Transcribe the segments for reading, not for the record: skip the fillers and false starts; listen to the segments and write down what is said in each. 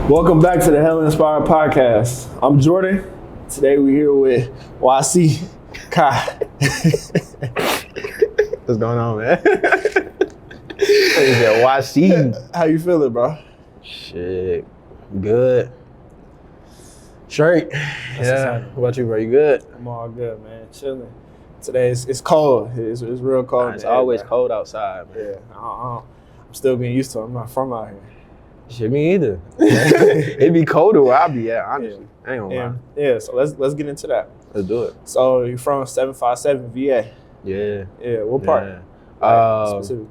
Welcome back to the Hell Inspired Podcast. I'm Jordan. Today we're here with YC Kai. What's going on, man? YC. How you feeling, bro? Shit, good. Straight. Yeah. What about you, bro? You good? I'm all good, man. Chilling. Today it's cold. It's real cold. It's always cold outside, man. Yeah. I'm still getting used to it. I'm not from out here. Shit, me either. It'd be colder where I be at, honestly. I ain't gonna lie. Yeah, so let's get into that. Let's do it. So you're from 757 VA. Yeah. Yeah, what part? Yeah. Specifically.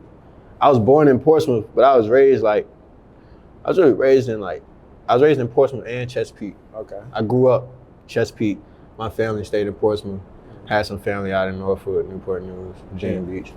I was born in Portsmouth, but I was raised in Portsmouth and Chesapeake. Okay. I grew up Chesapeake. My family stayed in Portsmouth. Had some family out in Norfolk, Newport News, Virginia Beach.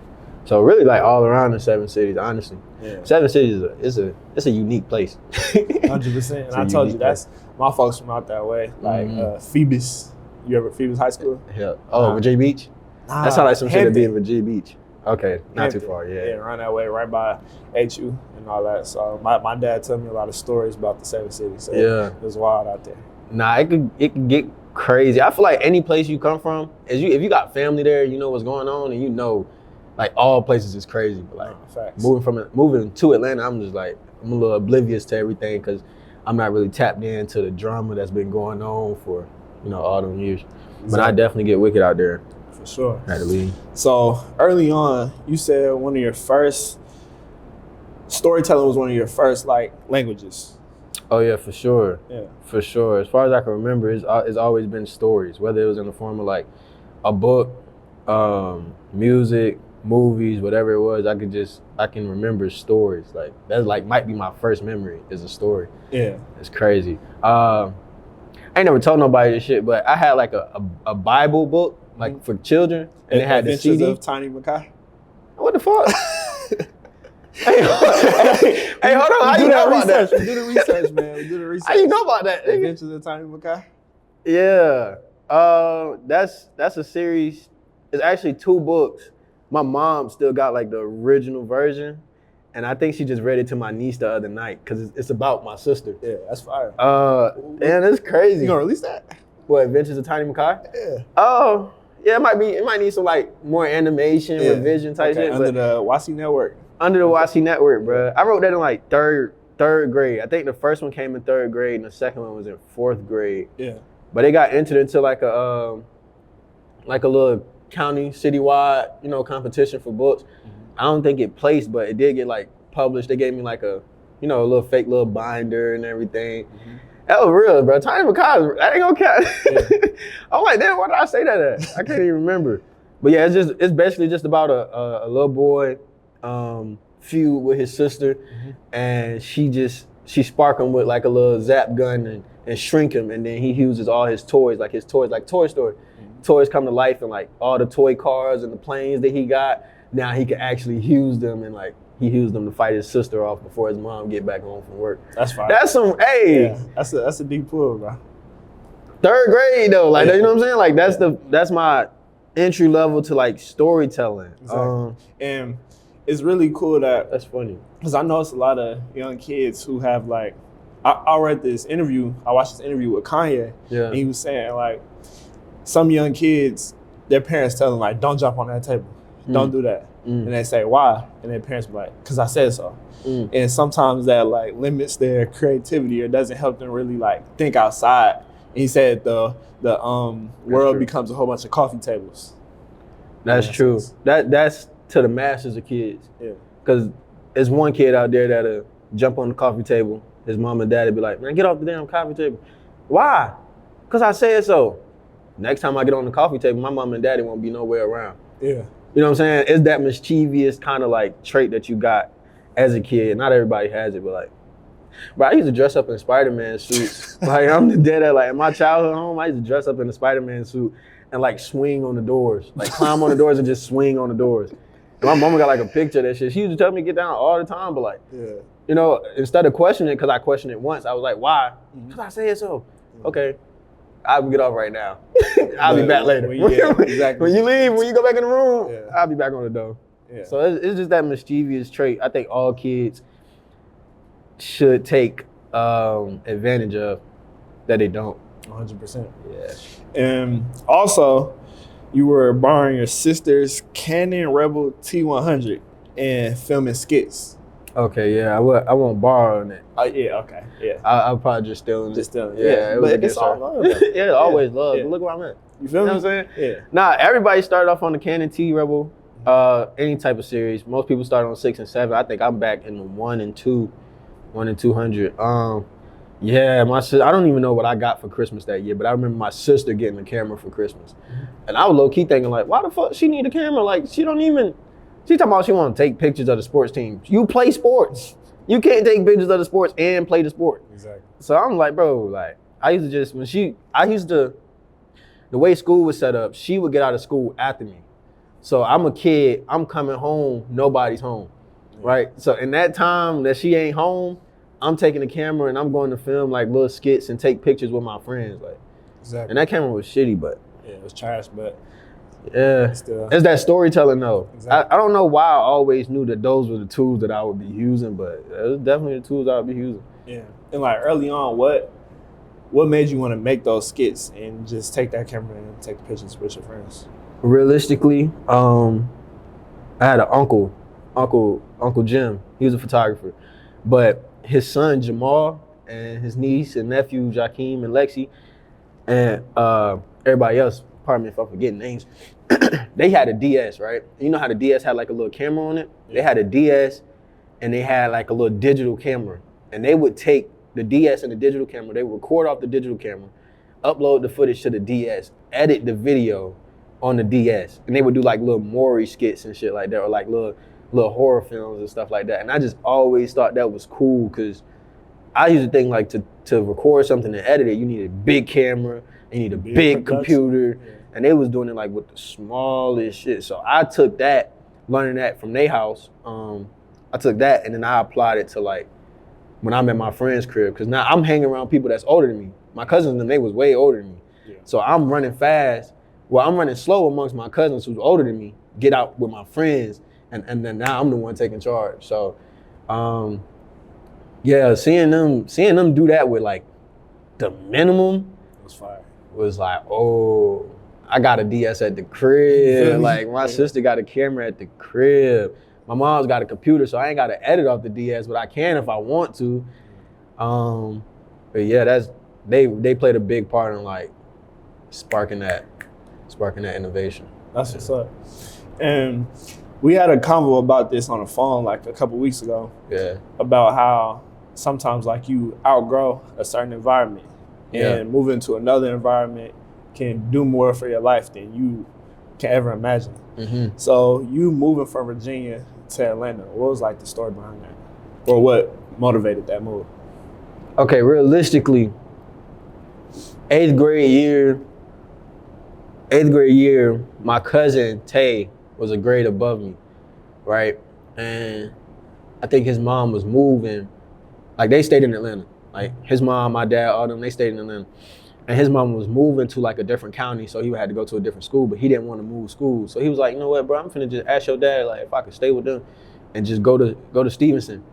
So really like all around the 7 cities, honestly. Yeah. 7 cities is a unique place. 100%. And I told you that's my folks from out that way. Like Phoebus. You ever Phoebus High School? Yeah. Oh, Virginia Beach? That sounds like some shit to be in Virginia Beach. Okay, not too far, yeah. Yeah, around that way, right by HU and all that. So my dad told me a lot of stories about the 7 cities. So it was wild out there. Nah, it could get crazy. I feel like any place you come from, if you got family there, you know what's going on, and you know, like all places is crazy. But like moving to Atlanta, I'm a little oblivious to everything because I'm not really tapped into the drama that's been going on for all them years. Exactly. But I definitely get wicked out there. For sure. Had to leave. So early on, you said one of your first storytelling was one of your first like languages. Oh yeah, for sure. Yeah, for sure. As far as I can remember, it's always been stories. Whether it was in the form of like a book, music, movies, whatever it was, I can remember stories. Like that's like might be my first memory is a story. Yeah, it's crazy. I ain't never told nobody this shit, but I had like a Bible book like for children, and it had the CD. Adventures of Tiny Mekhi. What the fuck? Hey, hold on. How you know about that? We do the research, man. We do the research. How you know about that? Adventures of Tiny Mekhi. Yeah. That's a series. It's actually 2 books. My mom still got like the original version, and I think she just read it to my niece the other night because it's about my sister. Yeah, that's fire. And it's crazy. You gonna release that? What, Adventures of Tiny Mekhi? Yeah. Oh, yeah. It might need some like more animation, revision type shit. Under the YC Network. Under the YC Network, bro. I wrote that in like third grade. I think the first one came in 3rd grade, and the second one was in 4th grade. Yeah. But it got entered into like a little county citywide, competition for books. I don't think it placed, but it did get like published. They gave me like a little fake little binder and everything. That was real, bro. Tiny Mekhi, that ain't gonna count. Yeah. I'm like, damn, why did I say that at? I can't even remember. But yeah, it's basically just about a little boy feud with his sister, and she spark him with like a little zap gun and shrink him, and then he uses all his toys, like Toy Story. Toys come to life, and like all the toy cars and the planes that he got, now he can actually use them, and like he used them to fight his sister off before his mom get back home from work. That's fine. That's yeah, that's a deep pull, bro. 3rd grade though, like you know what I'm saying? Like that's my entry level to like storytelling. Exactly. And it's really cool that's funny because I know it's a lot of young kids who have like I watched this interview with Kanye, and he was saying like some young kids, their parents tell them like, don't jump on that table, don't do that. And they say, why? And their parents be like, because I said so. And sometimes that like limits their creativity or doesn't help them really like think outside. And he said the world becomes a whole bunch of coffee tables. That's true. That's to the masses of kids. Yeah. Because there's one kid out there that'll jump on the coffee table. His mom and daddy be like, man, get off the damn coffee table. Why? Because I said so. Next time I get on the coffee table, my mom and daddy won't be nowhere around. Yeah. You know what I'm saying? It's that mischievous kind of like trait that you got as a kid. Not everybody has it, but like, bro, I used to dress up in Spider-Man suits. Like I'm the dead at like in my childhood home, I used to dress up in a Spider-Man suit and like swing on the doors. Like climb on the doors and just swing on the doors. And my mama got like a picture of that shit. She used to tell me to get down all the time, but like, instead of questioning it, because I questioned it once, I was like, why? Because I said so. Okay. I'll get off right now. I'll be back later. Exactly. When you leave, when you go back in the room, I'll be back on the door. Yeah. So it's just that mischievous trait. I think all kids should take advantage of that they don't. 100%. Yeah. And also, you were borrowing your sister's Canon Rebel T100 and filming skits. Okay, yeah, I won't borrow on it. Oh, yeah, okay, yeah. I'll probably just steal it. Just stealing it. Yeah, it was but it's all love. yeah, always love. Yeah. But look where I'm at. You feel me? You know what I'm saying? Yeah. Nah, everybody started off on the Canon T Rebel, any type of series. Most people start on 6 and 7. I think I'm back in the 1 and 200. Yeah, my sister, I don't even know what I got for Christmas that year, but I remember my sister getting a camera for Christmas. And I was low-key thinking, like, why the fuck she need a camera? Like, she talking about she want to take pictures of the sports team. You play sports. You can't take pictures of the sports and play the sport. Exactly. So I'm like, bro, like, the way school was set up, she would get out of school after me. So I'm a kid, I'm coming home, nobody's home, right? So in that time that she ain't home, I'm taking the camera and I'm going to film like little skits and take pictures with my friends, like. Exactly. And that camera was shitty, but. Yeah, it was trash, but. Yeah, still. It's that storytelling though. Exactly. I don't know why I always knew that those were the tools that I would be using, but it was definitely the tools I would be using. Yeah, and like early on, what made you want to make those skits and just take that camera and take the pictures with your friends? Realistically, I had an uncle Jim. He was a photographer, but his son Jamal and his niece and nephew Jakeem and Lexi and everybody else, pardon me if I'm forgetting names, they had a DS, right? You know how the DS had like a little camera on it? They had a DS and they had like a little digital camera. And they would take the DS and the digital camera, they would record off the digital camera, upload the footage to the DS, edit the video on the DS. And they would do like little Maury skits and shit like that, or like little horror films and stuff like that. And I just always thought that was cool because I used to think like to record something and edit it, you need a big camera, you need a big computer. Yeah. And they was doing it like with the smallest shit. So I took that, learning that from their house. I took that and then I applied it to like when I'm at my friend's crib, because now I'm hanging around people that's older than me. My cousins and they was way older than me. Yeah. So I'm running fast. Well, I'm running slow amongst my cousins who's older than me, get out with my friends, and then now I'm the one taking charge. So yeah, seeing them do that with like the minimum was fire. Was like, oh, I got a DS at the crib. Like my sister got a camera at the crib. My mom's got a computer, so I ain't got to edit off the DS, but I can if I want to. But yeah, they played a big part in like sparking that innovation. That's what's up. And we had a convo about this on the phone like a couple weeks ago. Yeah. About how sometimes like you outgrow a certain environment and move into another environment can do more for your life than you can ever imagine. Mm-hmm. So you moving from Virginia to Atlanta, what was like the story behind that? Or what motivated that move? Okay, realistically, eighth grade year, my cousin Tay was a grade above me, right? And I think his mom was moving, like they stayed in Atlanta. Like his mom, my dad, all them, they stayed in Atlanta. And his mom was moving to like a different county, so he had to go to a different school, but he didn't want to move schools. So he was like, you know what, bro, I'm finna just ask your dad like if I could stay with them and just go to Stevenson.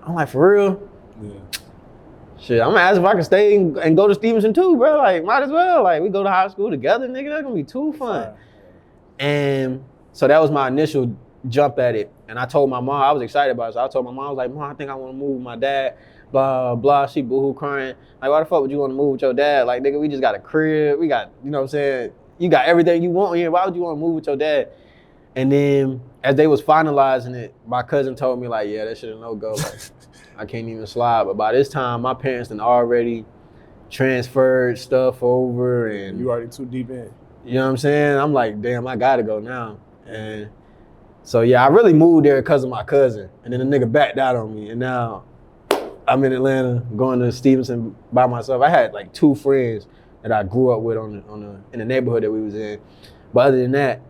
I'm like, for real? Yeah. Shit, I'm gonna ask if I can stay and go to Stevenson too, bro. Like, might as well. Like, we go to high school together, nigga. That's gonna be too fun. And so that was my initial jump at it. And I told my mom, I was excited about it. So I told my mom, I was like, Mom, I think I wanna move with my dad. Blah, blah. She boohoo crying. Like, why the fuck would you wanna move with your dad? Like, nigga, we just got a crib. We got, you know what I'm saying? You got everything you want here. Why would you wanna move with your dad? And then as they was finalizing it, my cousin told me like, yeah, that shit is no go. Like, I can't even slide. But by this time, my parents had already transferred stuff over and you already too deep in. You know what I'm saying? I'm like, damn, I gotta go now. And so yeah, I really moved there because of my cousin. And then the nigga backed out on me. And now I'm in Atlanta going to Stevenson by myself. I had like 2 friends that I grew up with in the neighborhood that we was in. But other than that,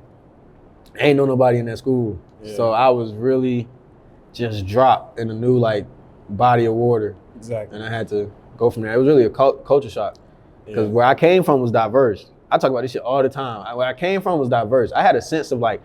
ain't know nobody in that school. Yeah. So I was really just dropped in a new like body of water. Exactly. And I had to go from there. It was really a culture shock because where I came from was diverse. I talk about this shit all the time. Where I came from was diverse. I had a sense of like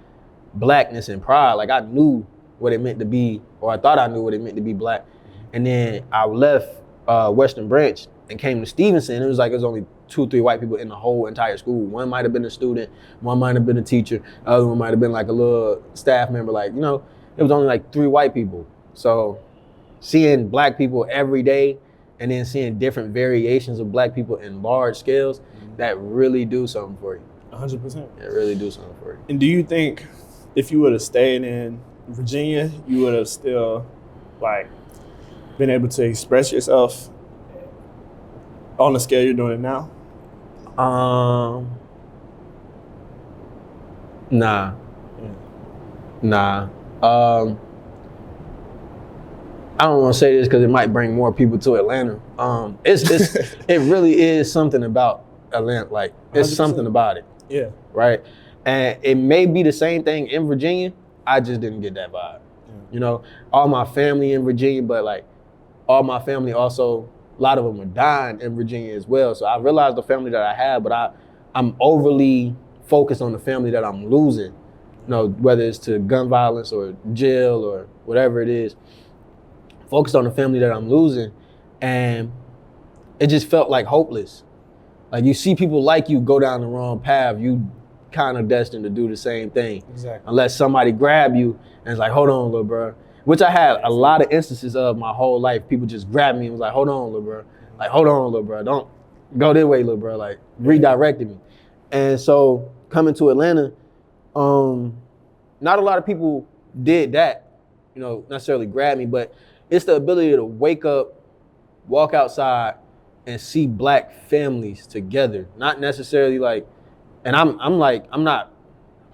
blackness and pride. Like I knew what it meant to be, or I thought I knew what it meant to be black. And then I left Western Branch and came to Stevenson, it was like it was only 2-3 white people in the whole entire school. One might have been a student, one might have been a teacher, the other one might have been like a little staff member. Like, you know, it was only like 3 white people. So seeing black people every day and then seeing different variations of black people in large scales, that really do something for you. 100%. It really do something for you. And do you think if you would have stayed in Virginia, you would have still like been able to express yourself on the scale you're doing it now? Nah. Yeah. Nah. I don't want to say this because it might bring more people to Atlanta. It really is something about Atlanta. Like, it's 100%. something about it. Yeah. Right? And it may be the same thing in Virginia. I just didn't get that vibe. Yeah. You know, all my family in Virginia, but like all my family also, a lot of them are dying in Virginia as well. So I realized the family that I have, but I'm overly focused on the family that I'm losing. You know, whether it's to gun violence or jail or whatever it is. Focused on the family that I'm losing, and it just felt like hopeless. Like, you see people like you go down the wrong path, you kind of destined to do the same thing. Exactly. Unless somebody grab you and it's like, hold on, little bro. Which I had a lot of instances of my whole life. People just grabbed me and was like, hold on, little bro. Like, hold on, little bro. Don't go this way, little bro. Like, redirected me. And so coming to Atlanta, not a lot of people did that, you know, necessarily grab me, but it's the ability to wake up, walk outside, and see black families together. Not necessarily like, and I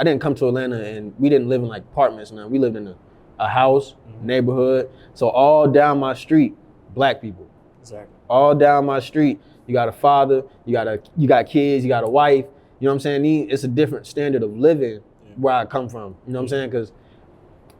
didn't come to Atlanta and we didn't live in like apartments now. We lived in a house, neighborhood. So all down my street, black people. Exactly. All down my street, you got a father, you got kids, you got a wife. You know what I'm saying? It's a different standard of living where I come from. You know what I'm saying? Because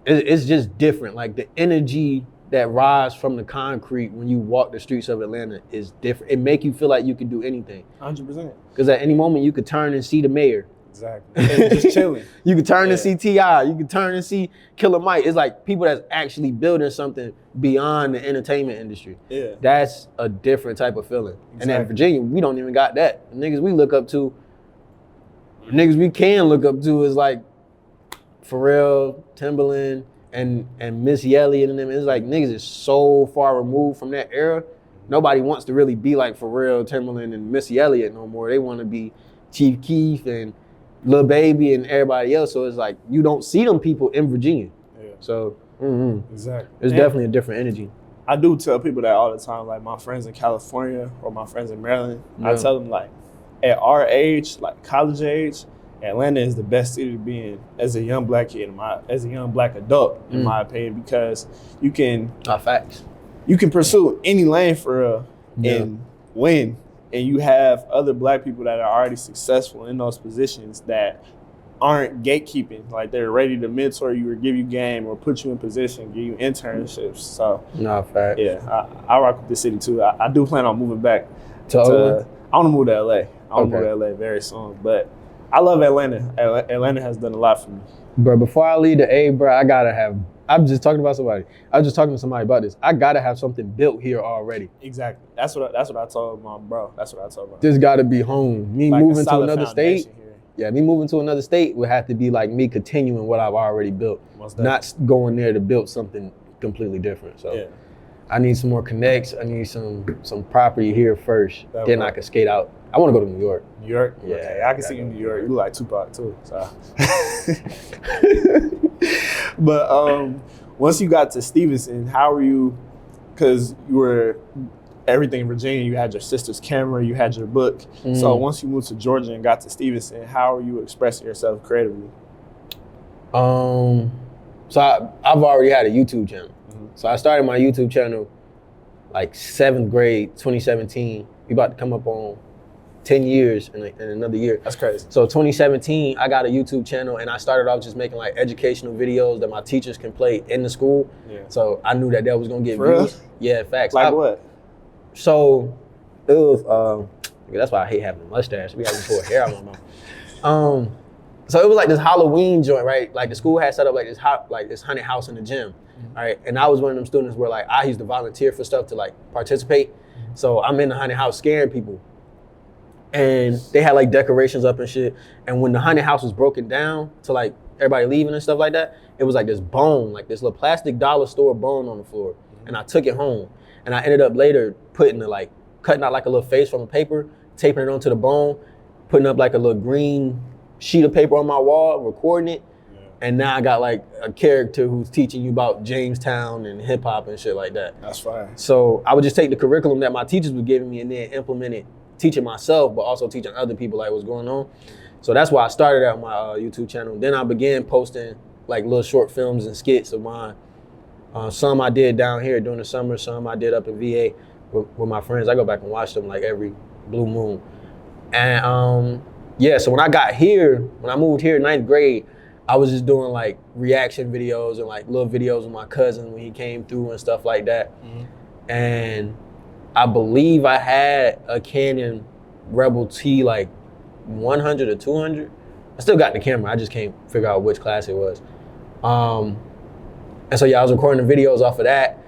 it's just different. Like, the energy that rise from the concrete when you walk the streets of Atlanta is different. It make you feel like you can do anything. 100%. Because at any moment you could turn and see the mayor. Exactly. And just chilling. You could turn and see T.I. You could turn and see Killer Mike. It's like people that's actually building something beyond the entertainment industry. Yeah. That's a different type of feeling. Exactly. And in Virginia, we don't even got that. The niggas we look up to, niggas we can look up to is like Pharrell, Timbaland, and Missy Elliott and them. It's like niggas is so far removed from that era. Nobody wants to really be like Pharrell, Timbaland, and Missy Elliott no more. They want to be Chief Keef and Lil Baby and everybody else. So it's like you don't see them people in Virginia. Yeah. So exactly, it's definitely a different energy. I do tell people that all the time. Like, my friends in California or my friends in Maryland, I tell them, like, at our age, like college age, Atlanta is the best city to be in as a young black kid, as a young black adult, in my opinion, because you can facts. You can pursue any lane for real and win. And you have other black people that are already successful in those positions that aren't gatekeeping. Like, they're ready to mentor you or give you game or put you in position, give you internships. So facts. Yeah, I rock with the city too. I do plan on moving back to I want to move to LA. I want to move to LA very soon. But I love Atlanta. Atlanta has done a lot for me. Bro, before I leave the A, bro, I'm just talking to somebody about this. I gotta have something built here already. Exactly. That's what I told my bro. That's what I told him. This gotta be home. Me like moving to another state. Here. Yeah, me moving to another state would have to be like me continuing what I've already built. Not going there to build something completely different. So I need some more connects. I need some property here first. Then I can skate out. I want to go to New York. New York? Yeah. Okay, I can see you in New York. You look like Tupac too. So. But once you got to Stevenson, how were you? Because you were everything in Virginia. You had your sister's camera. You had your book. So once you moved to Georgia and got to Stevenson, how are you expressing yourself creatively? So I've already had a YouTube channel. So I started my YouTube channel like 7th grade, 2017. We about to come up on 10 years in another year. That's crazy. So 2017, I got a YouTube channel and I started off just making like educational videos that my teachers can play in the school. Yeah. So I knew that was gonna get views. Yeah, facts. Like what? So it was, that's why I hate having a mustache. We having to pull hair out of my mouth. So it was like this Halloween joint, right? Like the school had set up like this haunted house in the gym, all right? And I was one of them students where like I used to volunteer for stuff to like participate. So I'm in the haunted house scaring people. And they had like decorations up and shit. And when the haunted house was broken down to like everybody leaving and stuff like that, it was like this bone, like this little plastic dollar store bone on the floor. And I took it home. And I ended up later cutting out like a little face from a paper, taping it onto the bone, putting up like a little green sheet of paper on my wall, recording it. And now I got like a character who's teaching you about Jamestown and hip hop and shit like that. That's fine. So I would just take the curriculum that my teachers were giving me and then implement it, teaching myself, but also teaching other people like what's going on. So that's why I started out my YouTube channel. Then I began posting like little short films and skits of mine. Some I did down here during the summer, some I did up in VA with my friends. I go back and watch them like every blue moon. And so when I moved here in 9th grade, I was just doing like reaction videos and like little videos with my cousin when he came through and stuff like that. And I believe I had a Canon Rebel T like 100 or 200. I still got the camera, I just can't figure out which class it was. And so I was recording the videos off of that.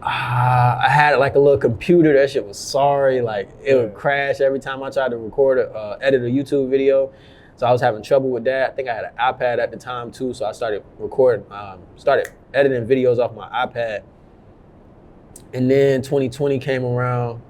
I had like a little computer, that shit was sorry, like it would crash every time I tried to edit a YouTube video. So I was having trouble with that. I think I had an iPad at the time too, so I started editing videos off my iPad. And then 2019 came around,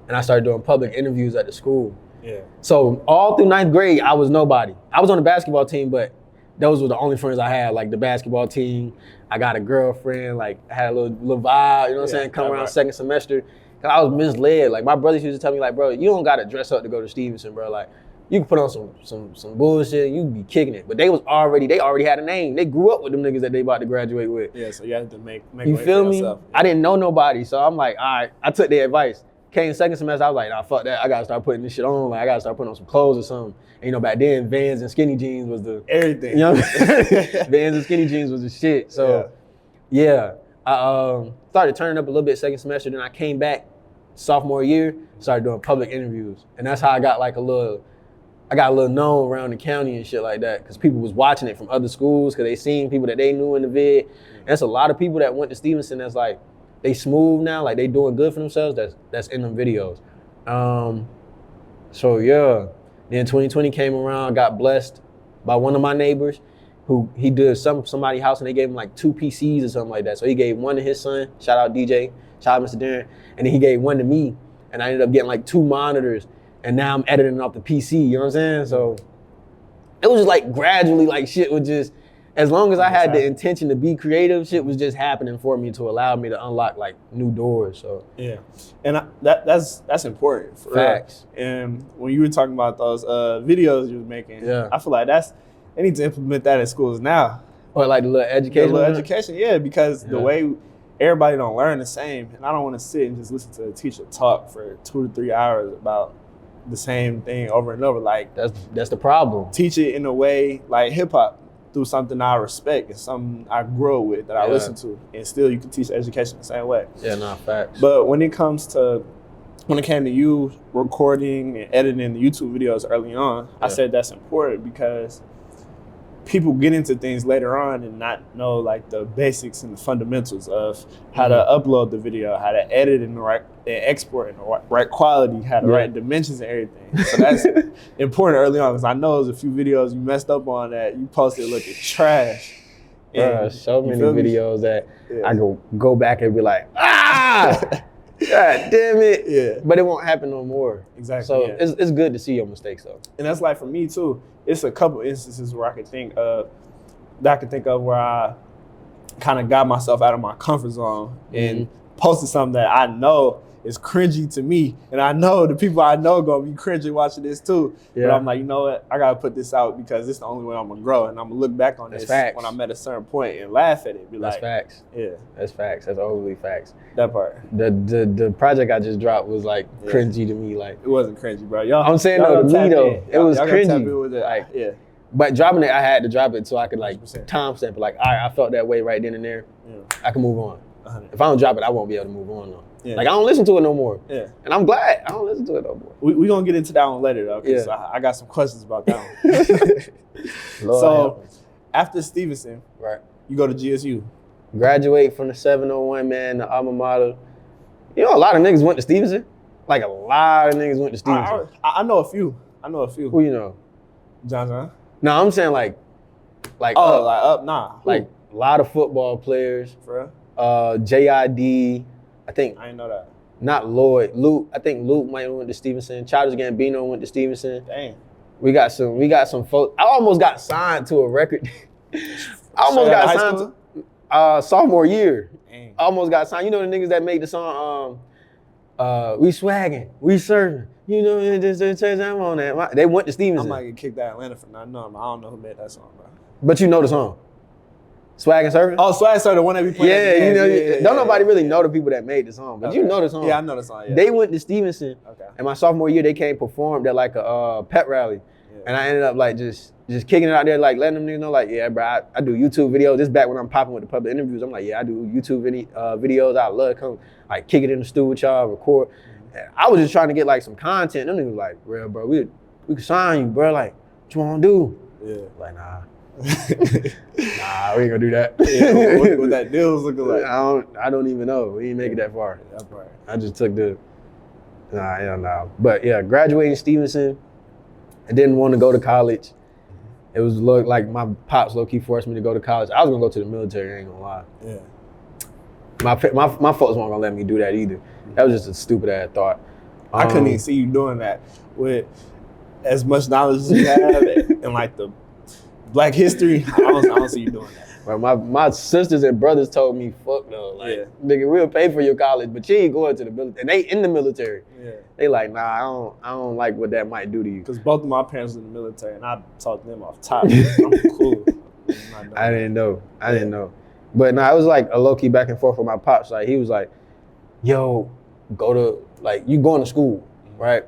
and I started doing public interviews at the school. Yeah. So all through 9th grade, I was nobody. I was on the basketball team, but those were the only friends I had, like the basketball team. I got a girlfriend, like I had a little vibe, you know what I'm saying? Come around second semester. Cause I was misled. Like my brothers used to tell me like, bro, you don't gotta dress up to go to Stevenson, bro. Like you can put on some bullshit, you can be kicking it. But they already had a name. They grew up with them niggas that they about to graduate with. Yeah, so you had to make you way feel for me? yourself. I didn't know nobody, so I'm like, all right, I took their advice. Came second semester, I was like, nah, fuck that. I gotta start putting this shit on. Like I gotta start putting on some clothes or something. And you know, back then, Vans and skinny jeans was the everything. You know what I'm saying? Vans and skinny jeans was the shit. So yeah, I started turning up a little bit second semester. Then I came back sophomore year, started doing public interviews. And that's how I got a little known around the county and shit like that. Cause people was watching it from other schools, cause they seen people that they knew in the vid. And that's a lot of people that went to Stevenson that's like, they smooth now, like they doing good for themselves, that's in them videos. So yeah, then 2020 came around, got blessed by one of my neighbors who he did somebody's house and they gave him like 2 PCs or something like that. So he gave one to his son, shout out DJ, shout out Mr. Darren, and then he gave one to me. And I ended up getting like 2 monitors and now I'm editing off the PC, you know what I'm saying? So it was just like gradually like shit would just, as long as I had the intention to be creative, shit was just happening for me to allow me to unlock like new doors. So yeah, and that's important. For facts. And when you were talking about those videos you was making, I feel like they need to implement that in schools now. Or like the little education. Yeah, because the way everybody don't learn the same, and I don't want to sit and just listen to a teacher talk for 2 to 3 hours about the same thing over and over. Like that's the problem. Teach it in a way like hip hop. Through something I respect and something I grow with that I listen to, and still you can teach education the same way. Yeah, nah, facts. But when it came to you recording and editing the YouTube videos early on, I said that's important because people get into things later on and not know like the basics and the fundamentals of how to upload the video, how to edit in the right, and export in the right quality, how the right dimensions and everything. So that's important early on because I know there's a few videos you messed up on that you posted looking trash. So many videos that I go back and be like, God damn it. Yeah. But it won't happen no more. Exactly. So it's good to see your mistakes though. And that's like for me too. It's a couple instances where I can think of where I kind of got myself out of my comfort zone and posted something that I know is cringy to me, and I know the people I know gonna be cringy watching this too. But I'm like, you know what? I gotta put this out because it's the only way I'm gonna grow, and I'm gonna look back on this when I'm at a certain point and laugh at it. That's facts. Yeah, that's facts. That's overly facts. That part. The project I just dropped was like cringy to me. Like it wasn't cringy, bro. Y'all, I'm saying no, to me though, it was cringy. With it. Like, but dropping it, I had to drop it so I could like timestamp it. Like, all right, I felt that way right then and there. I can move on. 100. If I don't drop it, I won't be able to move on though. Yeah. Like I don't listen to it no more. Yeah. And I'm glad I don't listen to it no more. We gonna get into that one later though, because I got some questions about that one. So after Stevenson, right, you go to GSU. Graduate from the 701, man, the alma mater. You know, a lot of niggas went to Stevenson. Like a lot of niggas went to Stevenson. I know a few. Who you know? John. No, I'm saying like up, nah. Like a lot of football players. For real? JID, I think. I didn't know that. Not Lloyd. Luke, I think Luke might have went to Stevenson. Childish Gambino went to Stevenson. Dang. We got some folks. I almost got signed to a record. I almost got signed to sophomore year. Dang. I almost got signed. You know the niggas that made the song we swagging, we surfing. You know, I'm on that. They went to Stevenson. I might get kicked out of Atlanta for not knowing. I don't know who made that song, bro. But you know the song. Swag and Surfing? Oh, Swag and Surfing, the one that we playing. Yeah, you know, don't nobody really know the people that made the song, but you know the song. Yeah, I know the song, yeah. They went to Stevenson, and my sophomore year, they came performed at like a pep rally. Yeah. And I ended up like just kicking it out there, like letting them niggas know, like, yeah, bro, I do YouTube videos. This back when I'm popping with the public interviews, I'm like, yeah, I do YouTube videos. I love to come, like, kick it in the studio with y'all, record. And I was just trying to get like some content. Them niggas like, real, bro, we could sign you, bro. Like, what you want to do? Yeah. Like, nah. Nah, we ain't gonna do that. Yeah, what that deal was looking like? I don't even know. We didn't make it that far. That part. I just took nah. But yeah, graduating Stevenson. I didn't want to go to college. It was like my pops low-key forced me to go to college. I was gonna go to the military, I ain't gonna lie. Yeah. My folks weren't gonna let me do that either. That was just a stupid ass thought. I couldn't even see you doing that with as much knowledge as you have and like the Black history. I don't see you doing that. Well, my sisters and brothers told me, fuck no, like, nigga, we'll pay for your college, but you ain't going to the military. And they in the military. Yeah. They like, nah, I don't like what that might do to you. Because both of my parents were in the military, and I talked to them off top. I'm cool. I didn't know. But nah, it was like a low-key back and forth with my pops. Like, he was like, yo, you going to school, right?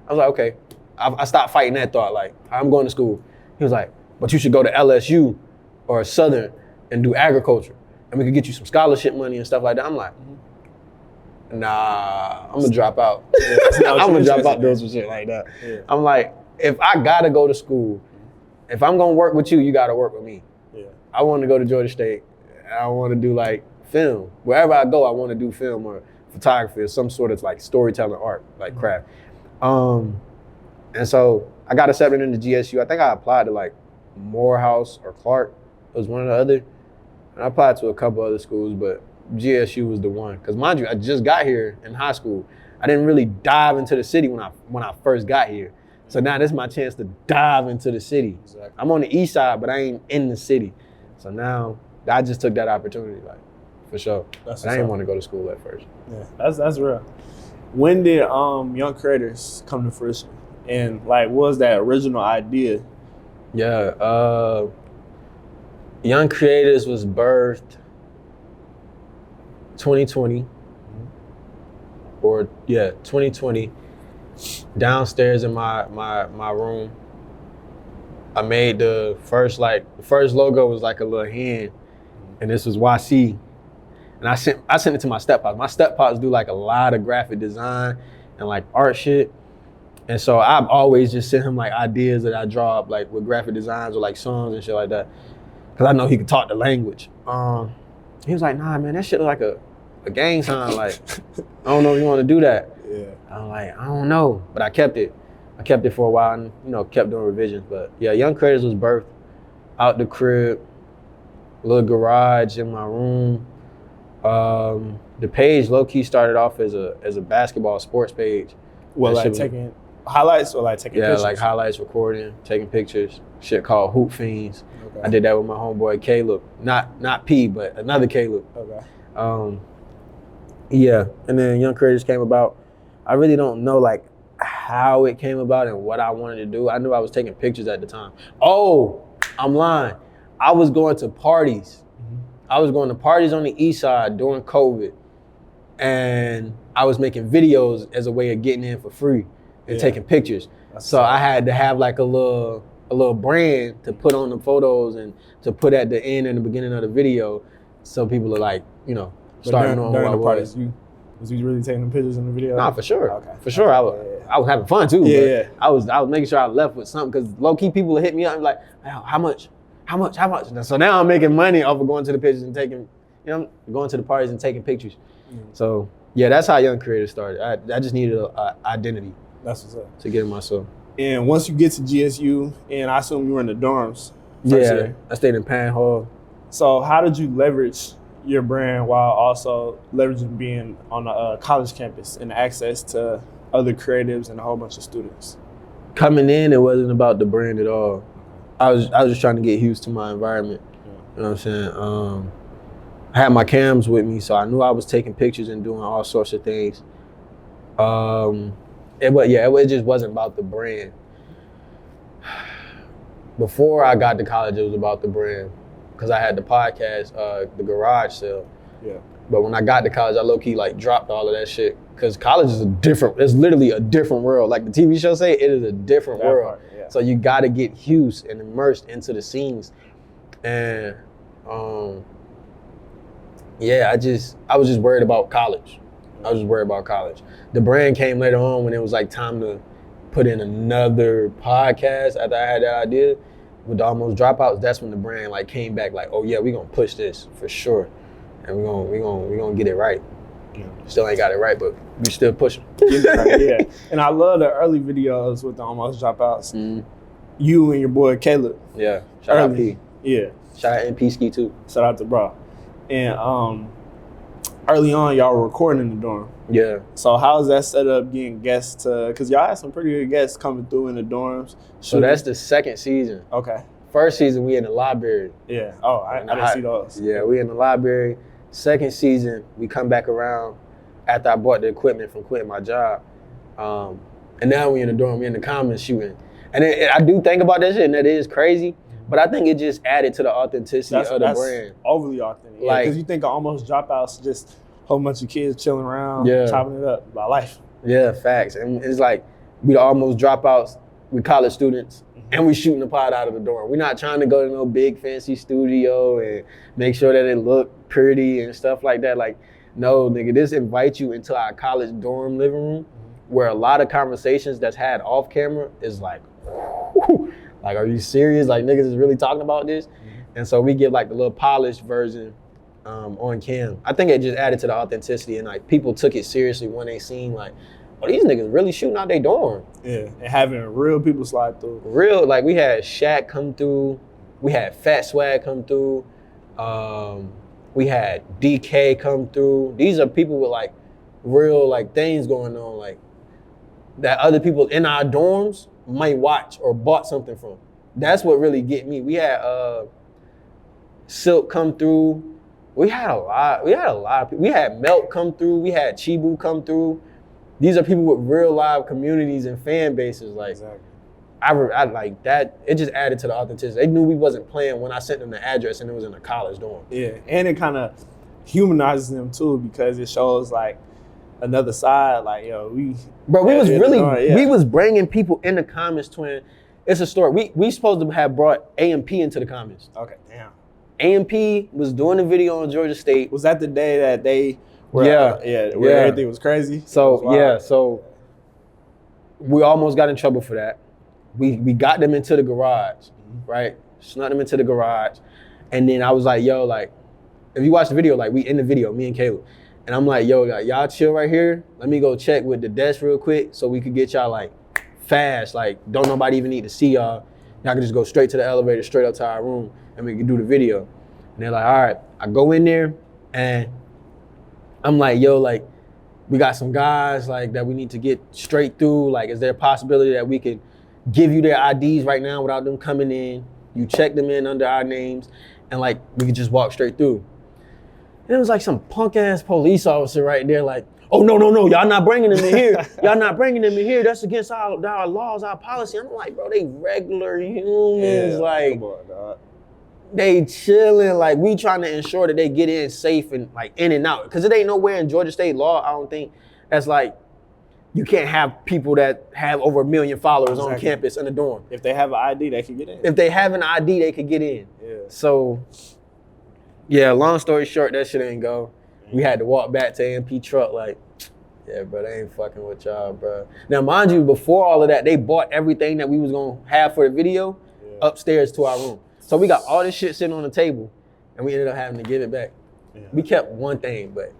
I was like, okay. I stopped fighting that thought, like, I'm going to school. He was like, but you should go to LSU or Southern and do agriculture, and we could get you some scholarship money and stuff like that. I'm like, nah, I'm gonna drop out. I'm gonna drop out doing some shit like that. Yeah. I'm like, if I gotta go to school, if I'm gonna work with you, you gotta work with me. Yeah. I want to go to Georgia State. I want to do like film. Wherever I go, I want to do film or photography or some sort of like storytelling art, like craft. And so I got accepted into GSU. I think I applied to like Morehouse or Clark. It was one or the other. And I applied to a couple other schools, but GSU was the one. Because mind you, I just got here in high school. I didn't really dive into the city when I first got here. So now this is my chance to dive into the city. Exactly. I'm on the east side, but I ain't in the city. So now I just took that opportunity, like, for sure. But I didn't want to go to school at first. Yeah, that's real. When did YoungCreatorZ come to fruition? And like, what was that original idea? Yeah, YoungCreatorZ was birthed 2020, 2020. Downstairs in my room, I made the first logo was like a little hen, and this was YC, and I sent it to my steppops. My steppops do like a lot of graphic design and like art shit. And so I've always just sent him like ideas that I draw up like with graphic designs or like songs and shit like that. Cause I know he could talk the language. He was like, nah, man, that shit look like a gang sign. Like, I don't know if you want to do that. Yeah. I'm like, I don't know. But I kept it. I kept it for a while and, you know, kept doing revisions. But yeah, YoungCreatorZ was birthed out the crib, little garage in my room. The page low-key started off as a basketball sports page. Well, like taking highlights or like taking pictures? Yeah, like highlights, recording, taking pictures. Shit called Hoop Fiends. Okay. I did that with my homeboy Caleb. Not P, but another Caleb. Okay. Yeah, and then YoungCreatorZ came about. I really don't know like how it came about and what I wanted to do. I knew I was taking pictures at the time. Oh, I'm lying. I was going to parties. I was going to parties on the east side during COVID, and I was making videos as a way of getting in for free and taking pictures. So I had to have like a little brand to put on the photos and to put at the end and the beginning of the video, so people are like, you know, starting on during the parties. Was you really taking pictures in the video? Nah, for sure. Okay. For sure. I was having fun too. Yeah. I was making sure I left with something, because low key people would hit me up and be like, how much? So now I'm making money off of going to the pictures and taking, you know, going to the parties and taking pictures. So Yeah, that's how Young Creator started. I just needed an identity. That's what's up. To get it myself. And once you get to GSU, and I assume you were in the dorms. Year. I stayed in Pan Hall. So how did you leverage your brand while also leveraging being on a college campus and access to other creatives and a whole bunch of students? Coming in, it wasn't about the brand at all. I was just trying to get used to my environment. Yeah. You know what I'm saying? I had my cams with me, so I knew I was taking pictures and doing all sorts of things. It just wasn't about the brand. Before I got to college, it was about the brand because I had the podcast, the garage sale. Yeah. But when I got to college, I low-key like dropped all of that shit because college is it's literally a different world. Like the TV show say, it is a different world. Part, yeah. So you got to get used and immersed into the scenes. And I was just worried about college. The brand came later on when it was like time to put in another podcast after I had that idea with the Almost Dropouts. That's when the brand like came back like, oh yeah, we gonna push this for sure. And we gonna get it right. Yeah. Still ain't got it right, but we still pushing. Right, yeah. And I love the early videos with the Almost Dropouts. Mm-hmm. You and your boy Caleb. Yeah. Shout out P. Yeah. Shout out NP Ski too. Shout out to bro. And early on, y'all were recording in the dorm. Yeah. So how's that set up getting guests to, because y'all had some pretty good guests coming through in the dorms. So that's the second season. Okay. First season, we in the library. Yeah. Oh, I didn't see those. Yeah, we in the library. Second season, we come back around after I bought the equipment from quitting my job. And now we in the dorm, we in the commons shooting. And I do think about that shit, and that is crazy. But I think it just added to the authenticity of the brand. Overly authentic. Like, because you think of Almost Dropouts, just a whole bunch of kids chilling around, chopping it up about life. Yeah, facts. And it's like we the Almost Dropouts, we college students, and we shooting the pod out of the dorm. We're not trying to go to no big fancy studio and make sure that it look pretty and stuff like that. Like, no, nigga, this invites you into our college dorm living room where a lot of conversations that's had off camera is like, whew, like, are you serious? Like, niggas is really talking about this? And so we give like the little polished version on cam. I think it just added to the authenticity, and like people took it seriously when they seen like, oh, these niggas really shooting out their dorm. Yeah, and having real people slide through. Real, like we had Shaq come through, we had Fat Swag come through, we had DK come through. These are people with like real like things going on, like that other people in our dorms might watch or bought something from. That's what really get me. We had Silk come through. We had a lot of people. We had Melt come through. We had Chibu come through. These are people with real live communities and fan bases. Like, exactly. I like that. It just added to the authenticity. They knew we wasn't playing when I sent them the address and it was in a college dorm. Yeah, and it kind of humanizes them too because it shows like another side. Like, yo, we was bringing people in the comments. Twin, it's a story. We supposed to have brought AMP into the comments. Okay, damn. AMP was doing a video on Georgia State. Was that the day that they were, where everything was crazy? So we almost got in trouble for that. We got them into the garage, right? Snuck them into the garage. And then I was like, yo, like, if you watch the video, like we in the video, me and Caleb. And I'm like, yo, like, y'all chill right here. Let me go check with the desk real quick so we could get y'all like fast. Like, don't nobody even need to see y'all. Y'all can just go straight to the elevator, straight up to our room, and we can do the video. And they're like, all right. I go in there and I'm like, yo, like, we got some guys like that we need to get straight through. Like, is there a possibility that we could give you their IDs right now without them coming in? You check them in under our names and like, we could just walk straight through. And it was like some punk ass police officer right there like, oh, no, y'all not bringing them in here. Y'all not bringing them in here. That's against our laws, our policy. I'm like, bro, they regular humans. Like, come on, dog. They chilling. Like, we trying to ensure that they get in safe and like in and out. Because it ain't nowhere in Georgia State law, I don't think, that's like, you can't have people that have over 1 million followers on campus in a dorm. If they have an ID, they can get in. If they have an ID, they could get in. Yeah. So, yeah, long story short, that shit ain't go. We had to walk back to AMP truck like, yeah, bro, they ain't fucking with y'all, bro. Now, mind you, before all of that, they bought everything that we was gonna have for the video upstairs to our room. So we got all this shit sitting on the table, and we ended up having to give it back. Yeah. We kept one thing, but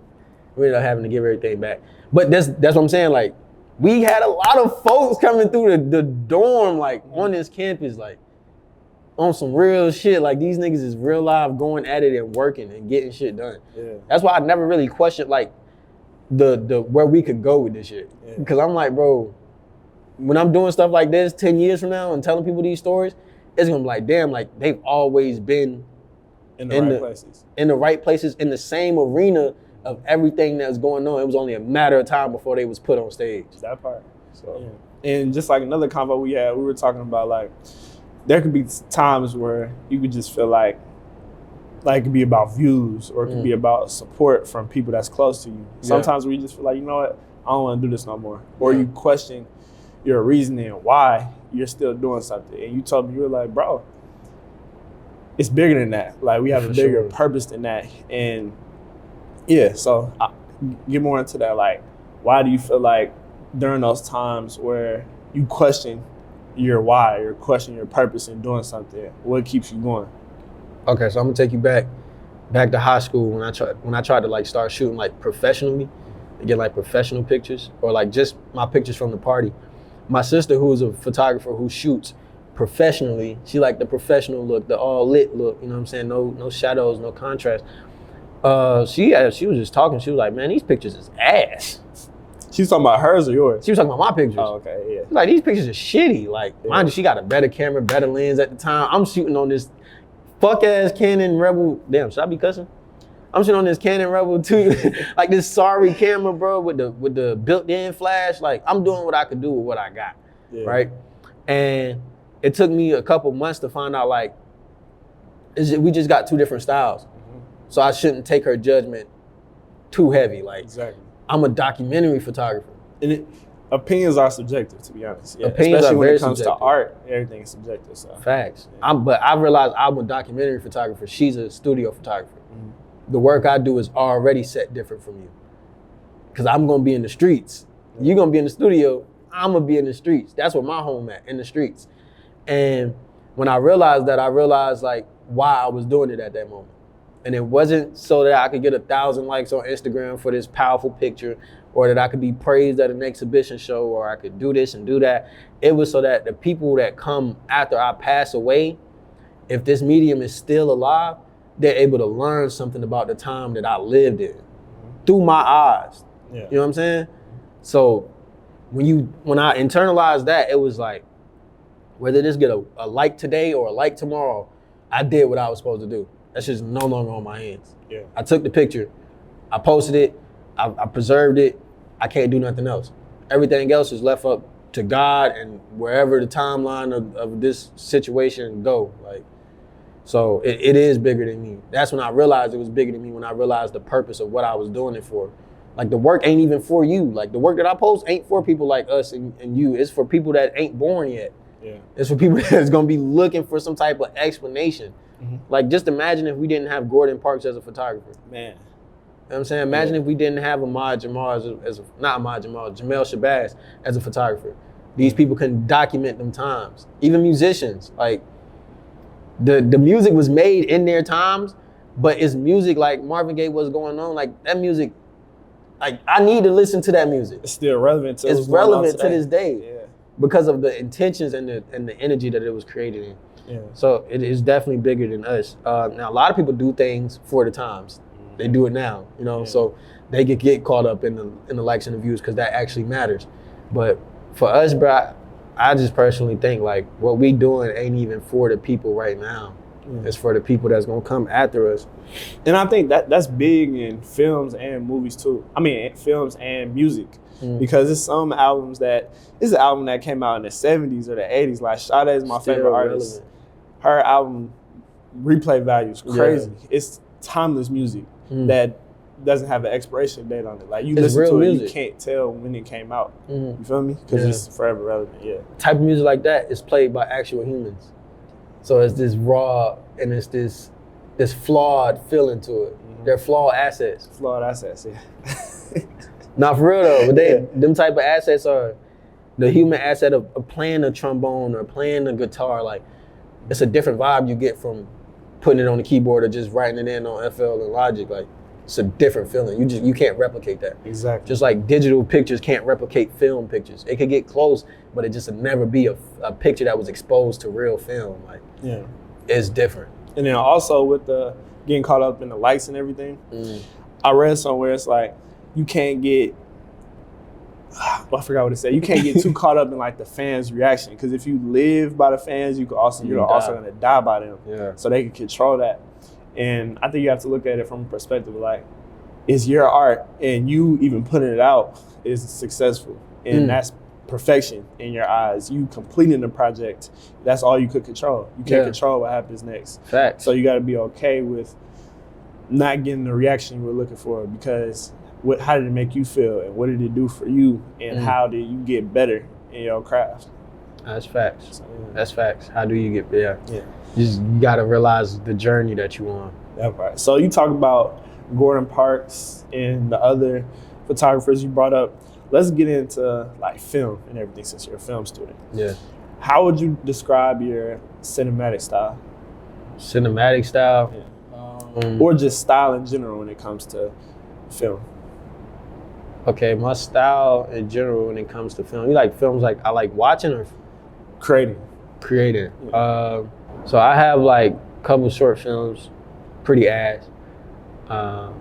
we ended up having to give everything back. But that's what I'm saying. Like, we had a lot of folks coming through the dorm, like on this campus, like on some real shit. Like, these niggas is real live going at it and working and getting shit done. Yeah. That's why I never really questioned like the where we could go with this shit. Yeah. Because I'm like, bro, when I'm doing stuff like this 10 years from now and telling people these stories, it's gonna be like, damn, like they've always been in the right places, in the same arena of everything that's going on. It was only a matter of time before they was put on stage. That part. So, yeah. And just like another convo we had, we were talking about like, there could be times where you could just feel like it could be about views, or it could be about support from people that's close to you. Sometimes we just feel like, you know what, I don't want to do this no more. Or you question your reasoning why you're still doing something. And you told me, you were like, bro, it's bigger than that. Like, we have a bigger purpose than that. And yeah, so I get more into that. Like, why do you feel like during those times where you question your why, or question your purpose in doing something, what keeps you going? Okay, so I'm gonna take you back to high school when I tried to like start shooting like professionally, to get like professional pictures, or like just my pictures from the party. My sister, who is a photographer who shoots professionally, she liked the professional look, the all lit look, you know what I'm saying? No shadows, no contrast. She was just talking. She was like, man, these pictures is ass. She was talking about hers or yours? She was talking about my pictures. Oh, okay, yeah. Like, these pictures are shitty. Like, mind you, she got a better camera, better lens at the time. I'm shooting on this fuck-ass Canon Rebel. Damn, should I be cussing? I'm shooting on this Canon Rebel T100, like this sorry camera, bro, with the built-in flash. Like, I'm doing what I could do with what I got, right? And it took me a couple months to find out, like, we just got two different styles. So I shouldn't take her judgment too heavy. Like, exactly. I'm a documentary photographer. And opinions are subjective, to be honest. Yeah. Opinions especially are when very it comes subjective. to art, everything is subjective. So. Facts. Yeah. But I realized I'm a documentary photographer. She's a studio photographer. The work I do is already set different from you. Because I'm going to be in the streets. You're going to be in the studio. I'm going to be in the streets. That's where my home at, in the streets. And when I realized that, I realized like why I was doing it at that moment. And it wasn't so that I could get 1,000 likes on Instagram for this powerful picture, or that I could be praised at an exhibition show, or I could do this and do that. It was so that the people that come after I pass away, if this medium is still alive, they're able to learn something about the time that I lived in through my eyes. Yeah. You know what I'm saying? So when I internalized that, it was like, whether this get a like today or a like tomorrow, I did what I was supposed to do. That's just no longer on my hands. Yeah. I took the picture, I posted it, I preserved it, I can't do nothing else. Everything else is left up to God and wherever the timeline of this situation go. Like, so it is bigger than me. That's when I realized it was bigger than me, when I realized the purpose of what I was doing it for. Like, the work ain't even for you. Like, the work that I post ain't for people like us and you. It's for people that ain't born yet. Yeah. It's for people that's gonna be looking for some type of explanation. Like, just imagine if we didn't have Gordon Parks as a photographer. Man. You know what I'm saying? Imagine if we didn't have Jamel Shabazz as a photographer. These people couldn't document them times. Even musicians, like, the music was made in their times, but it's music like Marvin Gaye, what's going on, like that music, like I need to listen to that music. It's still relevant to It's relevant to this day because of the intentions and the energy that it was created in. Yeah. So it is definitely bigger than us. Now, a lot of people do things for the times. They do it now, you know, so they get caught up in the likes and the views because that actually matters. But for us, bro, I just personally think like what we doing ain't even for the people right now. It's for the people that's gonna come after us. And I think that's big in films and movies too. I mean, films and music. Because it's some albums it's an album that came out in the 70s or the 80s. Like, Sade is my favorite artist. Her album replay value is crazy. Yeah. It's timeless music that doesn't have an expiration date on it. Like, you listen to it, you can't tell when it came out. You feel me? Because it's forever relevant, Type of music like that is played by actual humans. So it's this raw and it's this flawed feeling to it. They're flawed assets. Flawed assets, yeah. Not for real though, but them type of assets are the human asset of playing a trombone or playing a guitar. Like, it's a different vibe you get from putting it on the keyboard or just writing it in on FL and Logic. Like, It's a different feeling. You can't replicate that. Exactly. Just like digital pictures can't replicate film pictures. It could get close, but it just would never be a picture that was exposed to real film. Like, yeah, it's different. And then also with the getting caught up in the likes and everything, I read somewhere it's like you can't get, I forgot what it said. You can't get too caught up in like the fans' reaction, because if you live by the fans, you're also gonna die by them. Yeah. So they can control that. And I think you have to look at it from a perspective of like, is your art and you even putting it out is successful, and that's perfection in your eyes. You completing the project, that's all you could control. You can't control what happens next. Fact. So you got to be okay with not getting the reaction you were looking for, because how did it make you feel, and what did it do for you, and how did you get better in your craft? That's facts. So, that's facts. How do you get better? Yeah. You got to realize the journey that you on. That's right. So you talk about Gordon Parks and the other photographers you brought up. Let's get into like film and everything, since you're a film student. Yeah. How would you describe your cinematic style? Cinematic style? Yeah. Or just style in general when it comes to film? Okay, my style in general when it comes to film. You like films like I like watching or creating? Creating. Yeah. So I have like a couple short films, pretty ass. I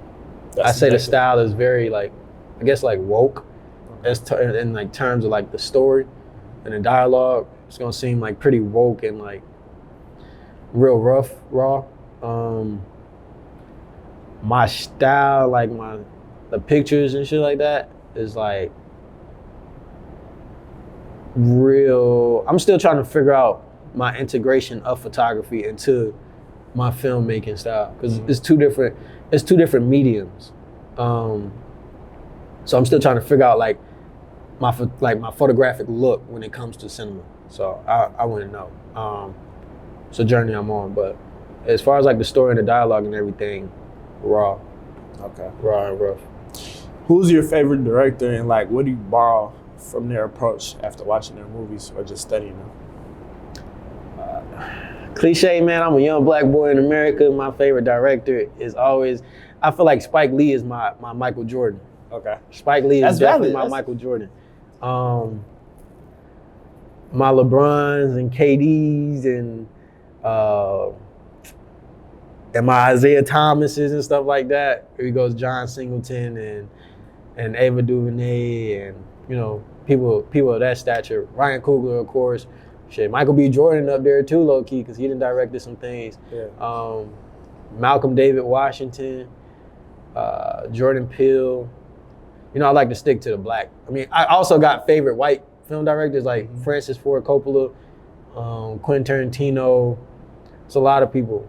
say the style is very like, I guess like woke. In like terms of like the story and the dialogue, it's gonna seem like pretty woke and like real rough, raw. My style, like the pictures and shit like that, is like real. I'm still trying to figure out my integration of photography into my filmmaking style, because it's two different mediums. So I'm still trying to figure out like my photographic look when it comes to cinema. So I want to know. It's a journey I'm on, but as far as like the story and the dialogue and everything, raw. Okay. Raw and rough. Who's your favorite director, and like what do you borrow from their approach after watching their movies or just studying them? Cliche, man, I'm a young black boy in America. My favorite director is always, I feel like Spike Lee is my Michael Jordan. Okay. Spike Lee is definitely my Michael Jordan. My LeBrons and KDs and my Isaiah Thomases and stuff like that. Here goes John Singleton and Ava DuVernay and, you know, people of that stature. Ryan Coogler, of course. Shit, Michael B. Jordan up there too, low key, because he done directed some things. Yeah. Malcolm David Washington, Jordan Peele. You know, I like to stick to the black. I mean, I also got favorite white film directors like Francis Ford Coppola, Quentin Tarantino. It's a lot of people.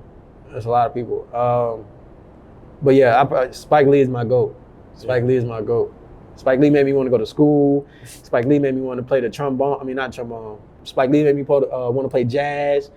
But yeah, Spike Lee is my GOAT. Spike Lee is my GOAT. Spike Lee made me want to go to school. Spike Lee made me want to play the trombone. I mean, not trombone. Spike Lee made me want to play jazz.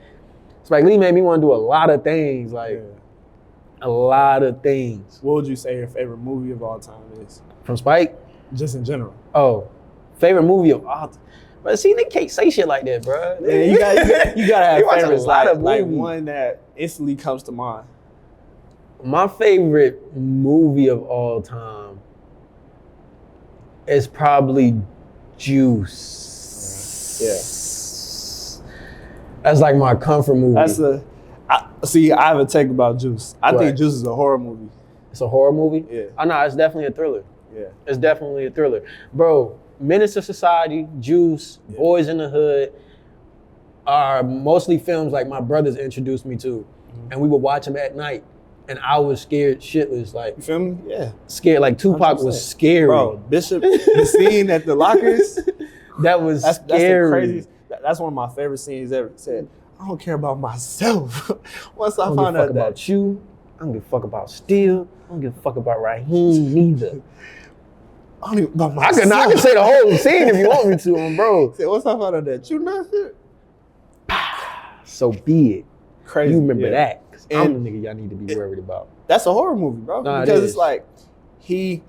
Spike Lee made me want to do a lot of things, a lot of things. What would you say your favorite movie of all time is? From Spike? Just in general. Oh, favorite movie of all time. But see, they can't say shit like that, bro. Yeah, you gotta have favorites, like one that instantly comes to mind. My favorite movie of all time is probably Juice. Yeah. That's like my comfort movie. I have a take about Juice. I think Juice is a horror movie. It's a horror movie? Yeah. Oh no, it's definitely a thriller. Yeah. It's definitely a thriller. Bro, Menace to Society, Juice, Boys in the Hood are mostly films like my brothers introduced me to. And we would watch them at night. And I was scared shitless. Like, you feel me? Yeah. Scared. Like Tupac was scary. Bro, Bishop, the scene at the lockers. That was scary. That's the craziest. That's one of my favorite scenes ever. Said, I don't care about myself. Once I found out about you, I don't give a fuck about Steel. I don't give a fuck about Raheem neither. I don't even about myself. I can say the whole scene if you want me to, bro. Said, once I found out that you not here. So be it. Crazy. You remember that. I'm the nigga y'all need to be worried about. That's a horror movie, bro. Nah, because it's like it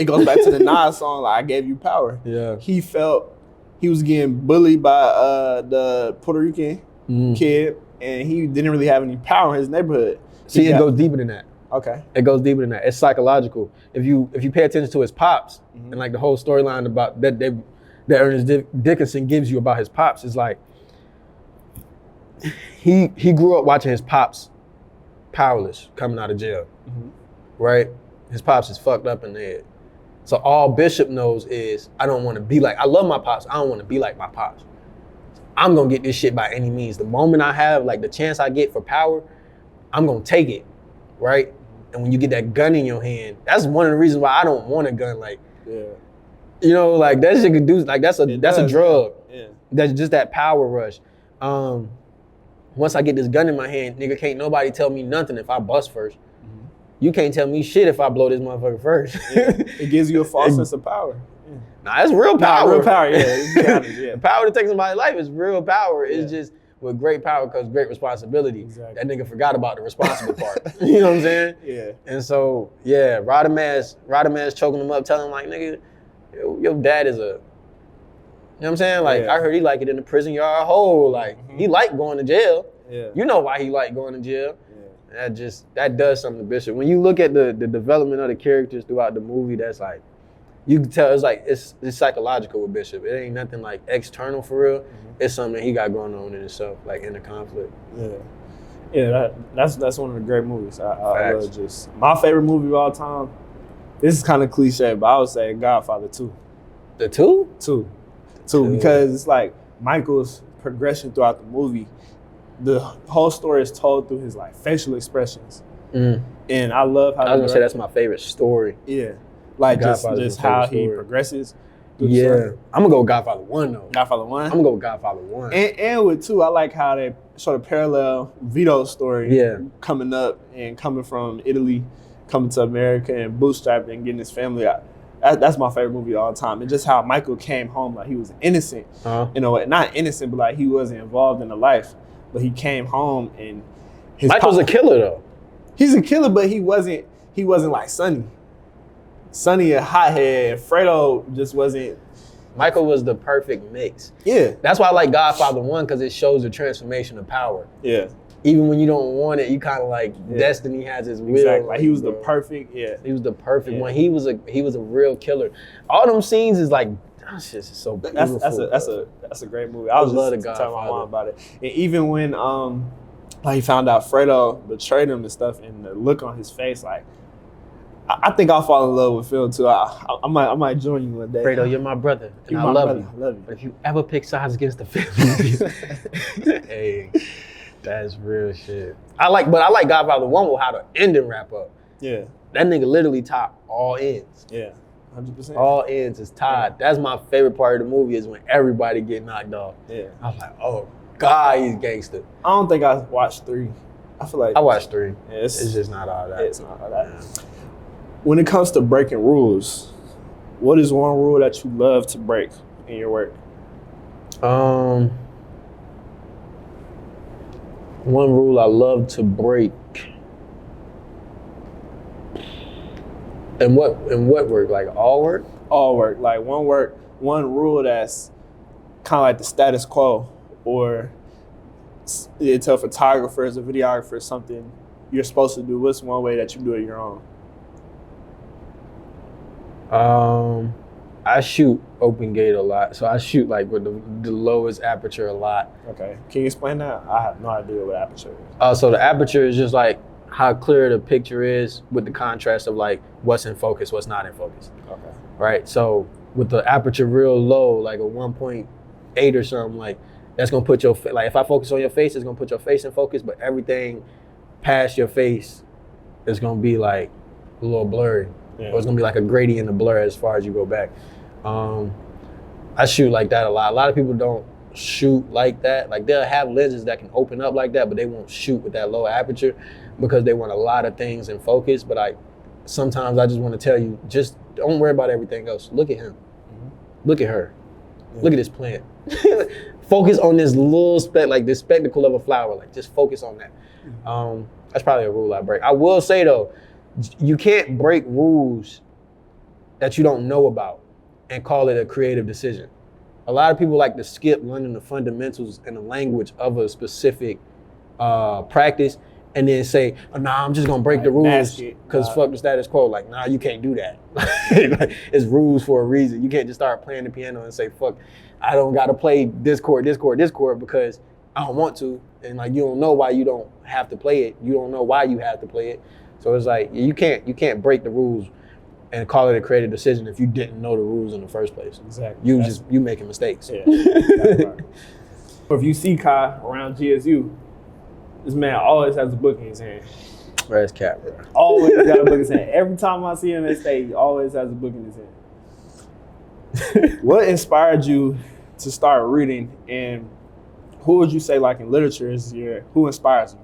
goes back to the Nas song, like I Gave You Power. Yeah. He felt he was getting bullied by the Puerto Rican kid, and he didn't really have any power in his neighborhood. See, it goes deeper than that. Okay. It goes deeper than that. It's psychological. If you pay attention to his pops and like the whole storyline about that Ernest Dickinson gives you about his pops is like he grew up watching his pops powerless coming out of jail, right? His pops is fucked up in the head. So all Bishop knows is I don't want to be like, I love my pops. I don't want to be like my pops. I'm gonna get this shit by any means. The moment I have, like the chance I get for power, I'm gonna take it, right? And when you get that gun in your hand, that's one of the reasons why I don't want a gun. Like, you know, like that shit could do, like that's a drug. Yeah. That's just that power rush. Once I get this gun in my hand, nigga, can't nobody tell me nothing if I bust first. You can't tell me shit if I blow this motherfucker first. It gives you a false sense of power. Nah, it's real power. Real power, yeah. The power to take somebody's life is real power. It's just with great power comes great responsibility. Exactly. That nigga forgot about the responsible part. You know what I'm saying? Yeah. And so, yeah, Radamas choking him up, telling him like, nigga, your dad is a, you know what I'm saying? Like, I heard he like it in the prison yard hole. Like, he liked going to jail. Yeah. You know why he liked going to jail. Yeah. That does something to Bishop. When you look at the development of the characters throughout the movie, that's like, you can tell it's like it's psychological with Bishop. It ain't nothing like external for real. It's something he got going on in himself, like inner conflict. Yeah, that's one of the great movies. I love just my favorite movie of all time. This is kind of cliche, but I would say Godfather 2. The 2? 2, because it's like Michael's progression throughout the movie. The whole story is told through his like facial expressions, and I love how. I was gonna say that's my favorite story. Yeah. Like just how he progresses. Yeah. I'm gonna go Godfather 1 though. Godfather 1? I'm gonna go Godfather 1. And with 2, I like how they sort of parallel Vito's story coming up and coming from Italy, coming to America and bootstrapping and getting his family out. That's my favorite movie of all time. And just how Michael came home like he was innocent. You know, not innocent, but like he wasn't involved in the life. But he came home and Michael's a killer though. He's a killer, but he wasn't like Sonny. Sonny a hothead, and Fredo just wasn't. Michael was the perfect mix. Yeah. That's why I like Godfather 1, because it shows the transformation of power. Yeah. Even when you don't want it, you kind of like destiny has his will. Exactly. Like he was the perfect, He was the perfect one. He was a real killer. All them scenes is like, that's just so beautiful. That's a great movie. I was love just the telling my mom about it. And even when like he found out Fredo betrayed him and stuff, and the look on his face, like I think I'll fall in love with Phil too. I might join you one day. Fredo, you're my brother, and I love you. I love you. But if you ever pick sides against the family, hey, that's real shit. I like Godfather 1 with how the ending wrap up. Yeah, that nigga literally top all ends. Yeah, 100%. All ends is tied. Yeah. That's my favorite part of the movie is when everybody get knocked off. Yeah, I was like, oh God, he's gangster. I don't think I watched 3. I feel like I watched 3. Yeah, it's just not all that. It's not all that. Yeah. When it comes to breaking rules, what is one rule that you love to break in your work? One rule I love to break. And what work? Like all work? All work. Like one rule that's kind of like the status quo, or tell photographers or videographers something you're supposed to do. What's one way that you do it your own? I shoot open gate a lot, so I shoot like with the lowest aperture a lot. Okay, can you explain that? I have no idea what aperture is. So the aperture is just like how clear the picture is with the contrast of like what's in focus, what's not in focus. Okay. Right. So with the aperture real low, like a 1.8 or something, like that's gonna put your like if I focus on your face, it's gonna put your face in focus, but everything past your face is gonna be like a little blurry. Yeah. Or it's gonna be like a gradient of blur as far as you go back. I shoot like that a lot. A lot of people don't shoot like that. Like they'll have lenses that can open up like that, but they won't shoot with that low aperture because they want a lot of things in focus. But sometimes I just want to tell you, just don't worry about everything else. Look at him. Mm-hmm. Look at her. Yeah. Look at this plant. Focus on this little speck, like this spectacle of a flower. Like just focus on that. Mm-hmm. That's probably a rule I break. I will say though, you can't break rules that you don't know about and call it a creative decision. A lot of people like to skip learning the fundamentals and the language of a specific practice and then say, oh, nah, I'm just gonna break the rules because fuck the status quo. Like, nah, you can't do that. Like, it's rules for a reason. You can't just start playing the piano and say, fuck, I don't gotta play this chord because I don't want to. And like, you don't know why you don't have to play it. You don't know why you have to play it. So it's like, you can't break the rules and call it a creative decision if you didn't know the rules in the first place. Exactly. You making mistakes. Yeah. Or if you see Kai around GSU, this man always has a book in his hand. Bro, that's cat, bro. Always got a book in his hand. Every time I see him at stage, he always has a book in his hand. What inspired you to start reading, and who would you say, like in literature, who inspires you?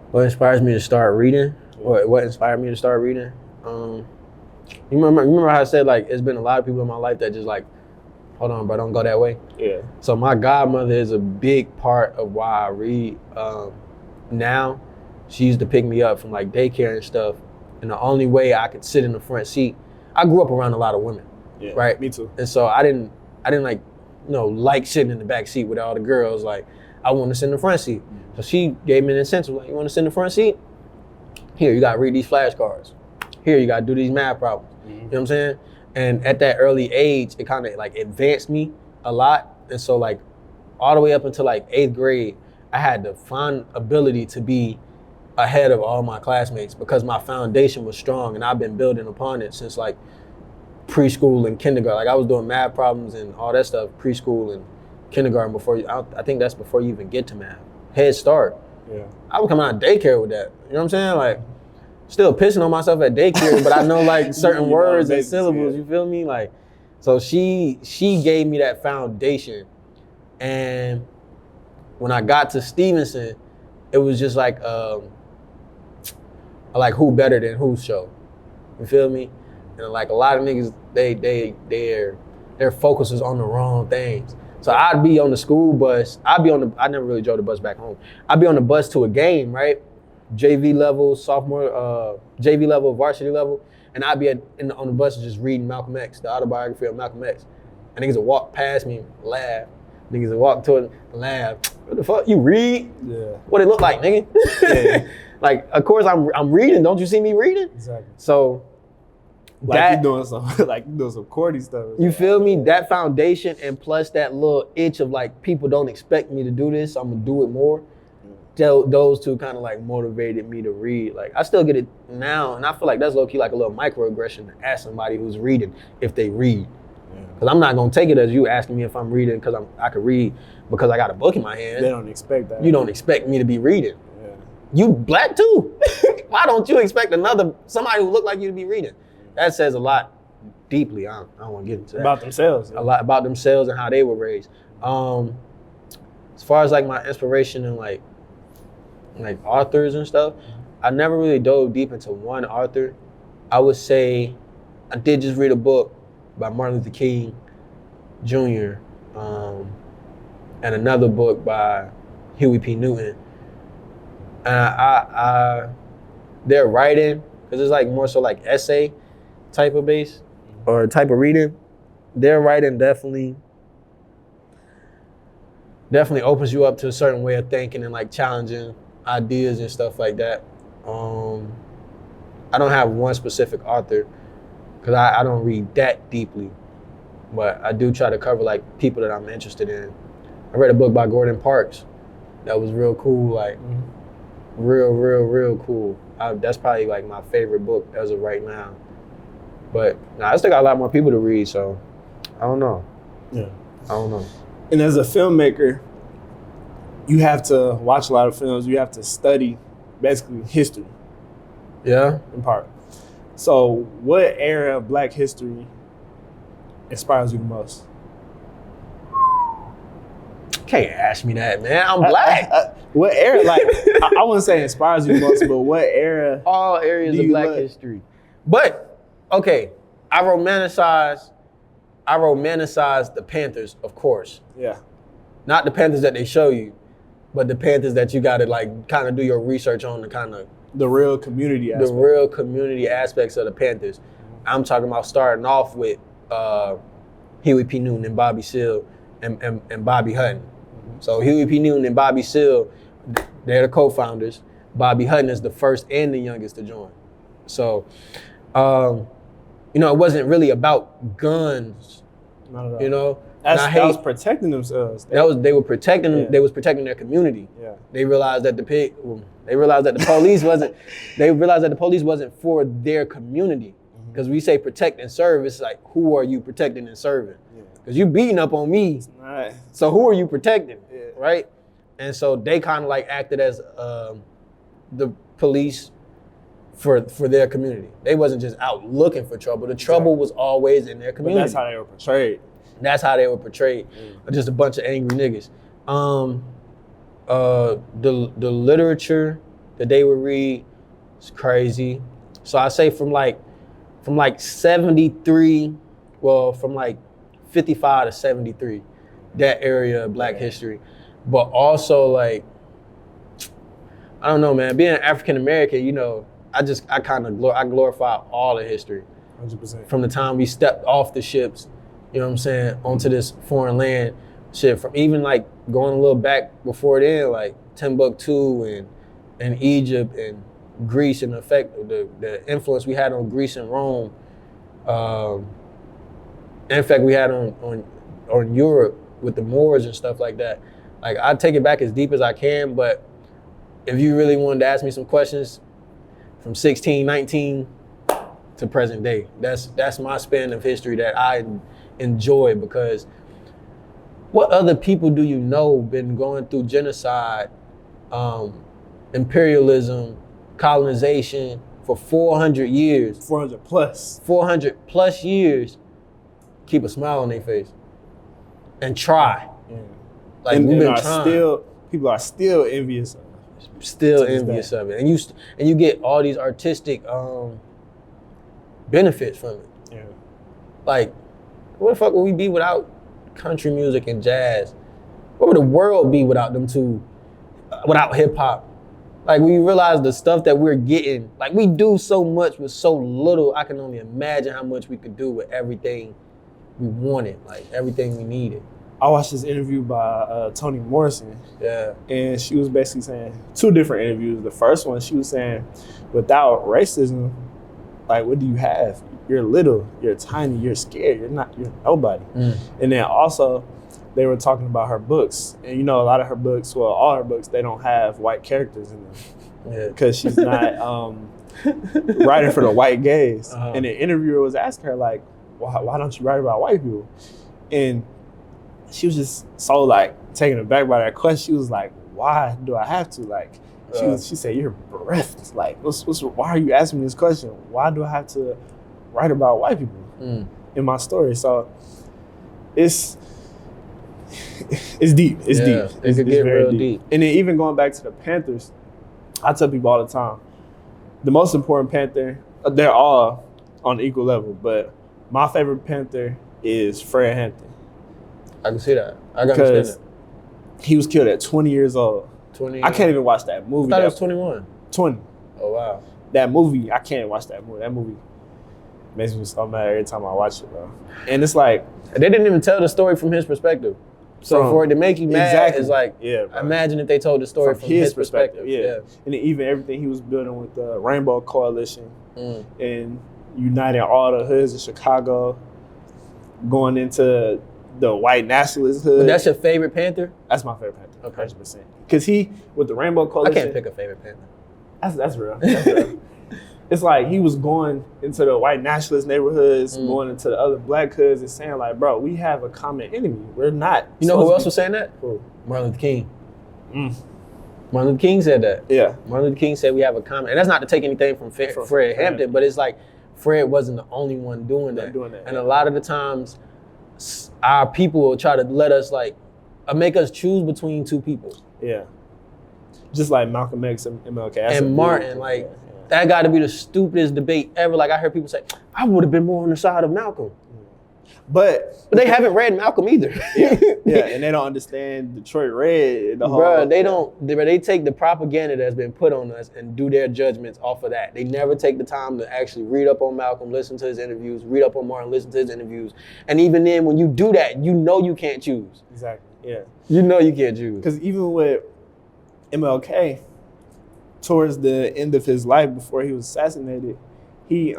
What inspires me to start reading? What inspired me to start reading? You remember how I said, like, it's been a lot of people in my life that just like, hold on, bro, don't go that way. Yeah. So my godmother is a big part of why I read. Now, she used to pick me up from like daycare and stuff, and the only way I could sit in the front seat, I grew up around a lot of women, right? Me too. And so I didn't like, like sitting in the back seat with all the girls. Like, I want to sit in the front seat. So she gave me an incentive, like, you want to sit in the front seat? Here, you got to read these flashcards. Here, you got to do these math problems. You know what I'm saying? And at that early age, it kind of like advanced me a lot. And so like all the way up until like 8th grade, I had the fine ability to be ahead of all my classmates because my foundation was strong, and I've been building upon it since like preschool and kindergarten. Like, I was doing math problems and all that stuff preschool and kindergarten before I think that's before you even get to math. Head start. Yeah. I was coming out of daycare with that. You know what I'm saying? Like, still pissing on myself at daycare, but I know like certain words and syllables, you feel me? Like, so she gave me that foundation. And when I got to Stevenson, it was just like who better than who show. You feel me? And like a lot of niggas, their focus is on the wrong things. So I'd be on the school bus. I never really drove the bus back home. I'd be on the bus to a game, right? JV level, sophomore, JV level, varsity level. And I'd be on the bus just reading Malcolm X, the autobiography of Malcolm X. And niggas would walk past me, laugh. Niggas would walk toward me, laugh. What the fuck, you read? Yeah. What it look like, nigga? Yeah. Like, of course I'm reading. Don't you see me reading? Exactly. So, you doing some corny stuff. You feel me? That foundation, and plus that little itch of like, people don't expect me to do this, so I'm gonna do it more. Those two kind of like motivated me to read. Like, I still get it now, and I feel like that's low key like a little microaggression to ask somebody who's reading if they read. Because I'm not gonna take it as you asking me if I'm reading because I could read because I got a book in my hand. They don't expect that. You don't expect me to be reading. Yeah. You black too. Why don't you expect somebody who look like you to be reading? That says a lot deeply. I don't want to get into that. About themselves. A lot about themselves and how they were raised. As far as like my inspiration and like authors and stuff, I never really dove deep into one author. I would say I did just read a book by Martin Luther King Jr. And another book by Huey P. Newton. And I their writing, because it's like more so like essay type of base or type of reading, their writing definitely opens you up to a certain way of thinking and like challenging ideas and stuff like that. I don't have one specific author because I don't read that deeply, but I do try to cover like people that I'm interested in. I read a book by Gordon Parks that was real cool, like real cool. That's probably like my favorite book as of right now. But I still got a lot more people to read, so I don't know. Yeah. I don't know. And as a filmmaker, you have to watch a lot of films. You have to study basically history. Yeah. In part. So what era of Black history inspires you the most? Can't ask me that, man. I'm Black. What era? Like, I wouldn't say inspires you the most, but what era? All areas of Black history. But okay, I romanticize the Panthers, of course. Yeah. Not the Panthers that they show you, but the Panthers that you gotta like kind of do your research on, the kind of the real community aspects. The real community aspects of the Panthers. I'm talking about starting off with Huey P. Newton and Bobby Seale and Bobby Hutton. So Huey P. Newton and Bobby Seale, they're the co-founders. Bobby Hutton is the first and the youngest to join. So, you know, it wasn't really about guns. Not at all. You know, that was protecting themselves. They were protecting. Yeah. They was protecting their community. Yeah. They realized that the police wasn't. They realized that the police wasn't for their community. Because we say protect and serve, it's like, who are you protecting and serving? Because you beating up on me, so who are you protecting, right? And so they kind of like acted as the police for their community. They wasn't just out looking for trouble. The trouble was always in their community. But that's how they were portrayed. That's how they were portrayed, just a bunch of angry niggas. The literature that they would read is crazy. So I say from like 73, well, from like 55 to 73, that area of Black history. But also like, I don't know, man, being African American, you know, I glorify all the history. 100%. From the time we stepped off the ships, you know what I'm saying, onto this foreign land, shit, from even like going a little back before then, like Timbuktu and Egypt and Greece, and the effect, the influence we had on Greece and Rome, in fact we had on Europe with the Moors and stuff like that. Like, I take it back as deep as I can, but if you really wanted to ask me some questions from 1619 to present day, that's my span of history that I enjoy, because what other people do you know been going through genocide, imperialism, colonization for 400 years. 400 plus. 400 plus years, keep a smile on their face and try. Yeah. Like, we've been trying. People are still envious of it. Still envious of it. And you get all these artistic benefits from it. Yeah. Like, what the fuck would we be without country music and jazz? What would the world be without them two? Without hip hop? Like, we realize the stuff that we're getting, like, we do so much with so little. I can only imagine how much we could do with everything we wanted, like everything we needed. I watched this interview by Toni Morrison. Yeah. And she was basically saying, two different interviews. The first one, she was saying, without racism, like, what do you have? You're little, you're tiny, you're scared, you're nobody. And then also, they were talking about her books. And you know, a lot of her books, well, all her books, they don't have white characters in them. Yeah. Because she's not writing for the white gaze. And the interviewer was asking her, like, why don't you write about white people? And she was just so, like, taken aback by that question. She was like, why do I have to? Like, she said, you're bereft. Like, why are you asking me this question? Why do I have to write about white people in my story? So it's deep. It's deep. It could get real deep. And then even going back to the Panthers, I tell people all the time, the most important Panther, they're all on equal level, but my favorite Panther is Fred Hampton. I can see that. I can understand that. He was killed at 20 years old. 20. I can't even watch that movie. I thought it was 21. 20. Oh, wow. That movie, I can't watch that movie. That movie makes me so mad every time I watch it, bro. And it's like, they didn't even tell the story from his perspective. So for it to make you mad, is like, imagine if they told the story from his perspective. Yeah. And then even everything he was building with the Rainbow Coalition and uniting all the hoods in Chicago, going into the white nationalist hood. But that's your favorite Panther? That's my favorite Panther, 100%. Because he, with the Rainbow Coalition. I can't pick a favorite Panther. That's real. That's real. It's like he was going into the white nationalist neighborhoods, going into the other black hoods and saying, like, bro, we have a common enemy. We're not. You know who else was saying that? Who? Martin Luther King. Martin Luther King said that. Yeah. Martin Luther King said we have a common, and that's not to take anything from Fred Hampton, but it's like Fred wasn't the only one doing that. And a lot of the times, our people will try to let us, like, make us choose between two people. Yeah. Just like Malcolm X and MLK. And Martin, like, that got to be the stupidest debate ever. Like, I heard people say, I would have been more on the side of Malcolm. But they haven't read Malcolm either. Yeah, and they don't understand Detroit Red. They take the propaganda that's been put on us and do their judgments off of that. They never take the time to actually read up on Malcolm, listen to his interviews, read up on Martin, listen to his interviews. And even then, when you do that, you know you can't choose. Exactly. Yeah. You know you can't choose. Because even with MLK, towards the end of his life before he was assassinated, he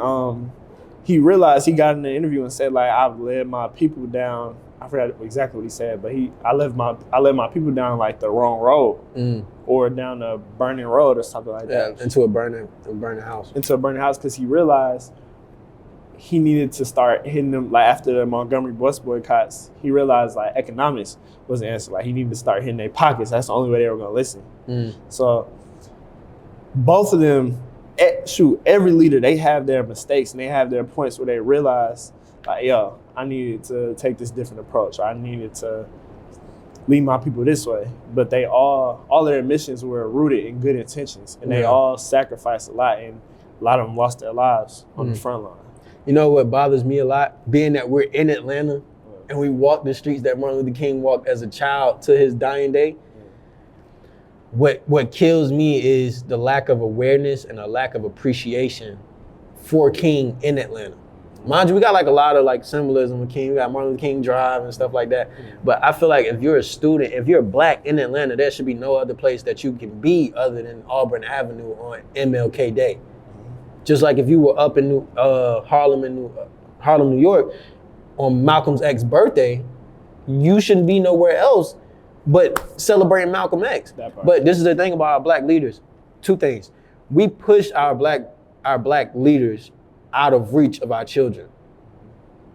realized, he got in an interview and said, like, I've led my people down. I forgot exactly what he said, but I led my people down like the wrong road, or down a burning road or something like that. Into a burning house. Into a burning house, because he realized he needed to start hitting them, like after the Montgomery bus boycotts, he realized like economics was the answer. Like he needed to start hitting their pockets. That's the only way they were gonna listen. So both of them, every leader, they have their mistakes and they have their points where they realize, like, yo, I needed to take this different approach. I needed to lead my people this way. But they all their missions were rooted in good intentions, and they all sacrificed a lot, and a lot of them lost their lives on the front line. You know what bothers me a lot? Being that we're in Atlanta and we walk the streets that Martin Luther King walked as a child to his dying day. What kills me is the lack of awareness and a lack of appreciation for King in Atlanta. Mind you, we got like a lot of like symbolism with King. We got Martin Luther King Drive and stuff like that. But I feel like if you're a student, if you're black in Atlanta, there should be no other place that you can be other than Auburn Avenue on MLK Day. Just like if you were up in Harlem, New York, on Malcolm's X's birthday, you shouldn't be nowhere else but celebrating Malcolm X. But this is the thing about our black leaders. Two things. We push our black leaders out of reach of our children.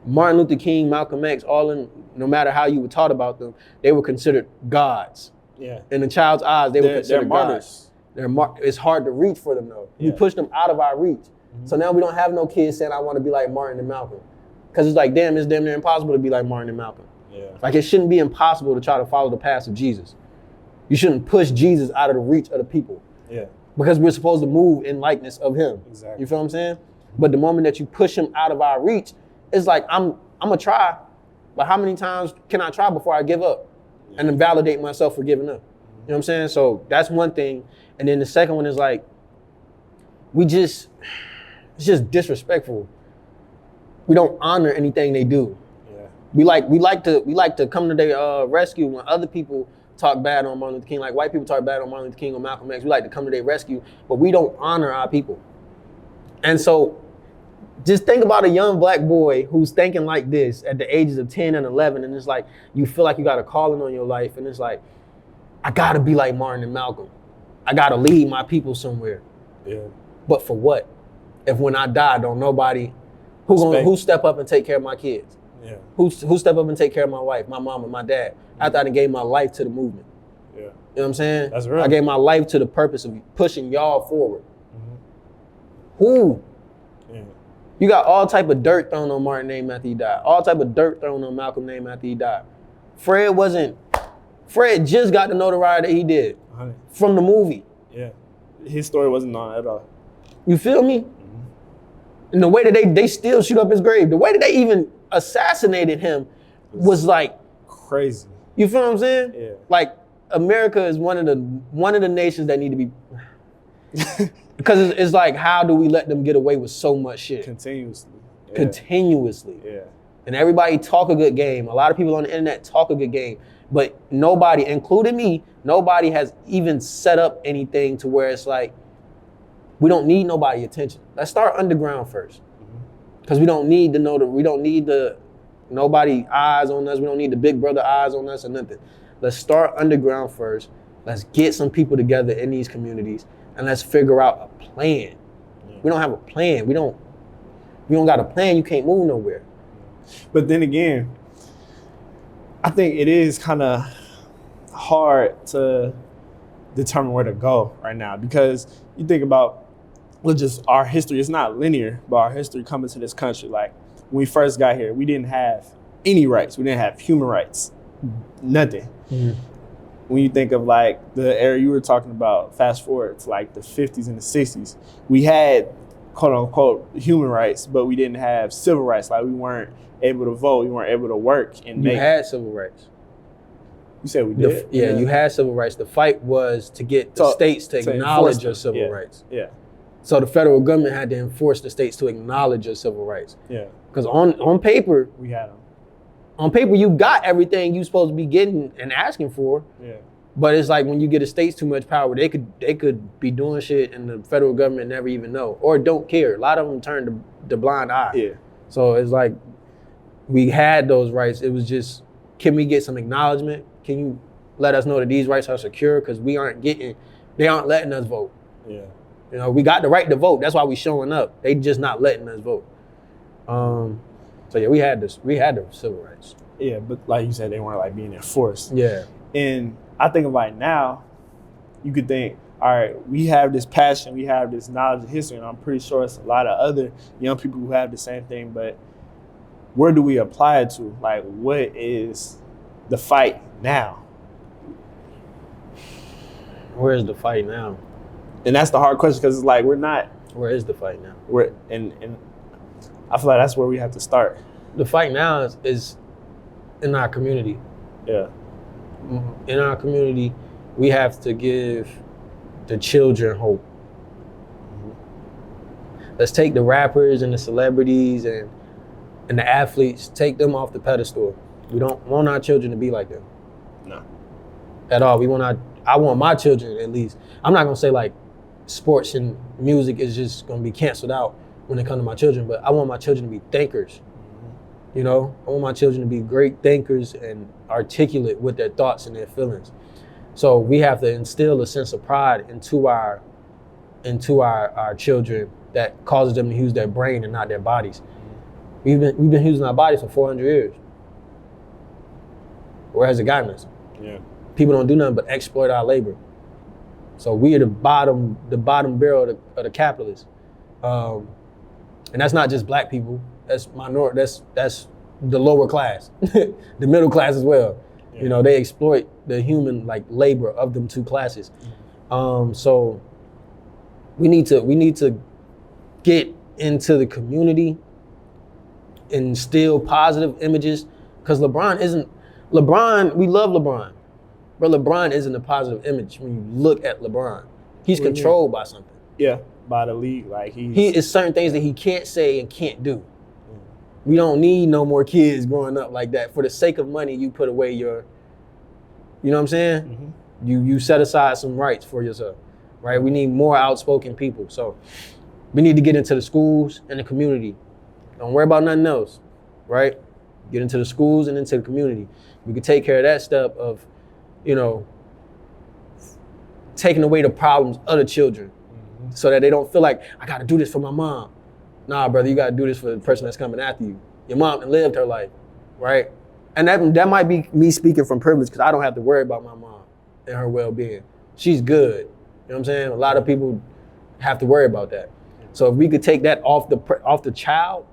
Martin Luther King, Malcolm X, no matter how you were taught about them, they were considered gods. Yeah. In the child's eyes, they were considered martyrs. It's hard to reach for them though. You push them out of our reach. So now we don't have no kids saying, I want to be like Martin and Malcolm. Because it's like, damn, it's damn near impossible to be like Martin and Malcolm. Yeah. Like it shouldn't be impossible to try to follow the path of Jesus. You shouldn't push Jesus out of the reach of the people. Yeah. Because we're supposed to move in likeness of him. Exactly. You feel what I'm saying? But the moment that you push him out of our reach, it's like, I'm gonna try, but how many times can I try before I give up? And then validate myself for giving up. You know what I'm saying? So that's one thing. And then the second one is like, it's just disrespectful. We don't honor anything they do. Yeah. We like to come to their rescue when other people talk bad on Martin Luther King, like white people talk bad on Martin Luther King or Malcolm X. We like to come to their rescue, but we don't honor our people. And so just think about a young black boy who's thinking like this at the ages of 10 and 11, and it's like, you feel like you got a calling on your life, and it's like, I gotta be like Martin and Malcolm. I gotta lead my people somewhere. Yeah. But for what? If when I die, don't nobody, who step up and take care of my kids? Yeah. Who step up and take care of my wife, my mom, and my dad? After I done gave my life to the movement. Yeah. You know what I'm saying? That's real. I gave my life to the purpose of pushing y'all forward. Who? Yeah. You got all type of dirt thrown on Martin name after he died. All type of dirt thrown on Malcolm name after he died. Fred just got the notoriety that he did from the movie. Yeah. His story wasn't known at all. You feel me? And the way that they still shoot up his grave, the way that they even assassinated him was like crazy. You feel what I'm saying? Yeah. Like America is one of the nations that need to be because it's like, how do we let them get away with so much shit? Continuously. Yeah. Continuously. Yeah. And everybody talk a good game. A lot of people on the internet talk a good game, but nobody, including me, nobody has even set up anything to where it's like, we don't need nobody's attention. Let's start underground first. Because we don't need to know we don't need nobody eyes on us. We don't need the big brother eyes on us or nothing. Let's start underground first. Let's get some people together in these communities and let's figure out a plan. Yeah. We don't have a plan. We don't got a plan. You can't move nowhere. But then again, I think it is kind of hard to determine where to go right now, because you think about just our history. It's not linear, but our history coming to this country. Like when we first got here, we didn't have any rights. We didn't have human rights, nothing. Mm-hmm. When you think of like the era you were talking about, fast forward to like the 50s and the 60s, we had quote unquote human rights, but we didn't have civil rights. Like we weren't able to vote, we weren't able to work and make. You had civil rights. You said we did? Yeah, you had civil rights. The fight was to get the states to acknowledge your civil rights. Yeah. So the federal government had to enforce the states to acknowledge your civil rights. Yeah. Because on paper, we had them. on paper, you got everything you supposed to be getting and asking for. Yeah. But it's like when you get the states too much power, they could be doing shit and the federal government never even know or don't care. A lot of them turn the blind eye. Yeah. So it's like we had those rights. It was just, can we get some acknowledgement? Can you let us know that these rights are secure? Because they aren't letting us vote. Yeah. You know, we got the right to vote. That's why we showing up. They just not letting us vote. So yeah, we had the civil rights. Yeah, but like you said, they weren't like being enforced. Yeah. And I think of like now, you could think, all right, we have this passion, we have this knowledge of history, and I'm pretty sure it's a lot of other young people who have the same thing, but where do we apply it to? Like, what is the fight now? Where is the fight now? And that's the hard question, because it's like, we're not. Where is the fight now? And I feel like that's where we have to start. The fight now is in our community. Yeah. In our community, we have to give the children hope. Let's take the rappers and the celebrities and the athletes, take them off the pedestal. We don't want our children to be like them. No. At all. I want my children, at least. I'm not gonna say like sports and music is just gonna be canceled out when it comes to my children, but I want my children to be thinkers. You know, I want my children to be great thinkers and articulate with their thoughts and their feelings. So we have to instill a sense of pride into our children that causes them to use their brain and not their bodies. We've been using our bodies for 400 years. Where has it gotten us? Yeah. People don't do nothing but exploit our labor. So we are the bottom barrel of the capitalists. And that's not just black people. That's that's the lower class, the middle class as well. Yeah. You know, they exploit the human like labor of them two classes. So we need to get into the community, instill positive images, because we love LeBron, but LeBron isn't a positive image when you look at LeBron. He's controlled by something. Yeah, by the league. Like he is certain things that he can't say and can't do. We don't need no more kids growing up like that. For the sake of money, you put away you know what I'm saying? Mm-hmm. You set aside some rights for yourself, right? We need more outspoken people. So we need to get into the schools and the community. Don't worry about nothing else, right? Get into the schools and into the community. We can take care of that step of, you know, taking away the problems of the children so that they don't feel like, I gotta do this for my mom. Nah, brother, you gotta do this for the person that's coming after you. Your mom lived her life, right? And that might be me speaking from privilege because I don't have to worry about my mom and her well-being. She's good, you know what I'm saying? A lot of people have to worry about that. So if we could take that off the child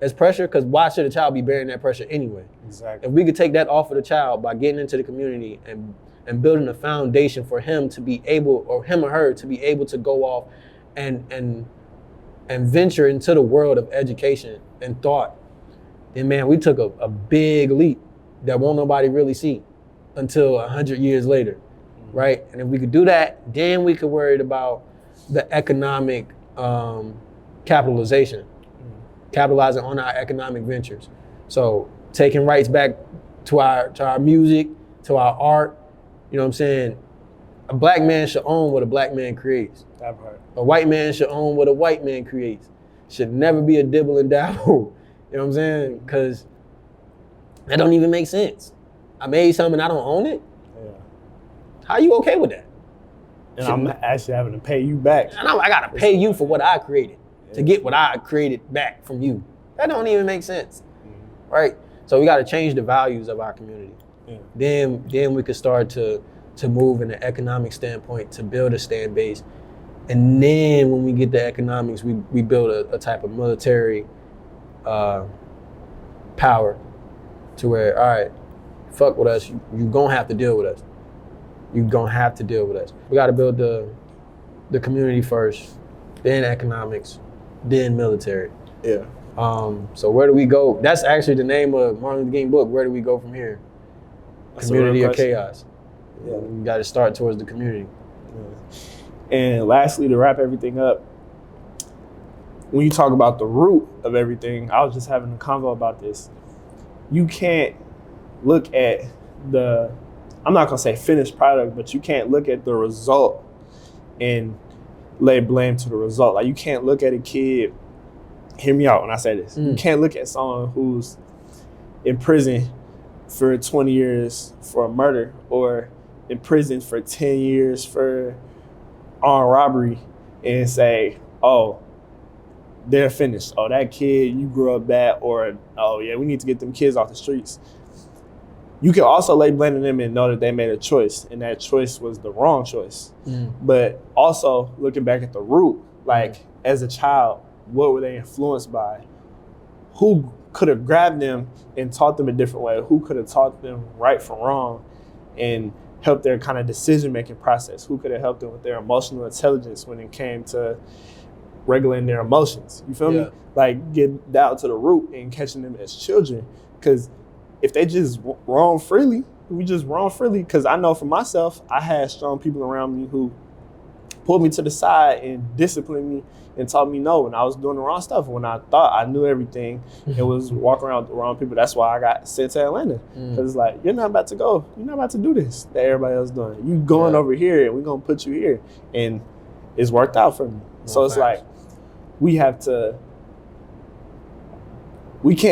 as pressure, because why should a child be bearing that pressure anyway? Exactly. If we could take that off of the child by getting into the community and building a foundation for him to be able, or him or her to be able to go off and venture into the world of education and thought, then man, we took a big leap that won't nobody really see until 100 years later, right? And if we could do that, then we could worry about the economic capitalization, capitalizing on our economic ventures. So taking rights back to our music, to our art, you know what I'm saying? A black man should own what a black man creates. That part. A white man should own what a white man creates. Should never be a dibble and dabble. You know what I'm saying? Because that don't even make sense. I made something, I don't own it. Yeah. How you okay with that? And I'm actually having to pay you back. And I gotta pay you for what I created to get what I created back from you. That don't even make sense, right? So we gotta change the values of our community. Yeah. Then we could start to move in an economic standpoint to build a stand base. And then when we get the economics, we build a type of military power to where, all right, fuck with us, you gonna have to deal with us. You gonna have to deal with us. We gotta build the community first, then economics, then military. Yeah. So where do we go? That's actually the name of Martin Luther King book. Where do we go from here? That's community or chaos? Yeah. We gotta start towards the community. Yeah. And lastly, to wrap everything up, when you talk about the root of everything, I was just having a convo about this. You can't look at I'm not gonna say finished product, but you can't look at the result and lay blame to the result. Like you can't look at a kid, hear me out when I say this. You can't look at someone who's in prison for 20 years for a murder or in prison for 10 years for armed robbery and say, oh, they're finished. Oh, that kid, you grew up bad, or, oh yeah, we need to get them kids off the streets. You can also lay blame on them and know that they made a choice, and that choice was the wrong choice. But also looking back at the root, like as a child, what were they influenced by? Who could have grabbed them and taught them a different way? Who could have taught them right from wrong and helped their kind of decision-making process? Who could have helped them with their emotional intelligence when it came to regulating their emotions? You feel me? Like get down to the root and catching them as children. Because if they just roam freely, because I know for myself, I had strong people around me who pulled me to the side and disciplined me and taught me no when I was doing the wrong stuff. When I thought I knew everything and was walking around with the wrong people. That's why I got sent to Atlanta. Because it's like, you're not about to go. You're not about to do this that everybody else doing. You going over here and we're going to put you here. And it's worked out for me. So it's like, we can't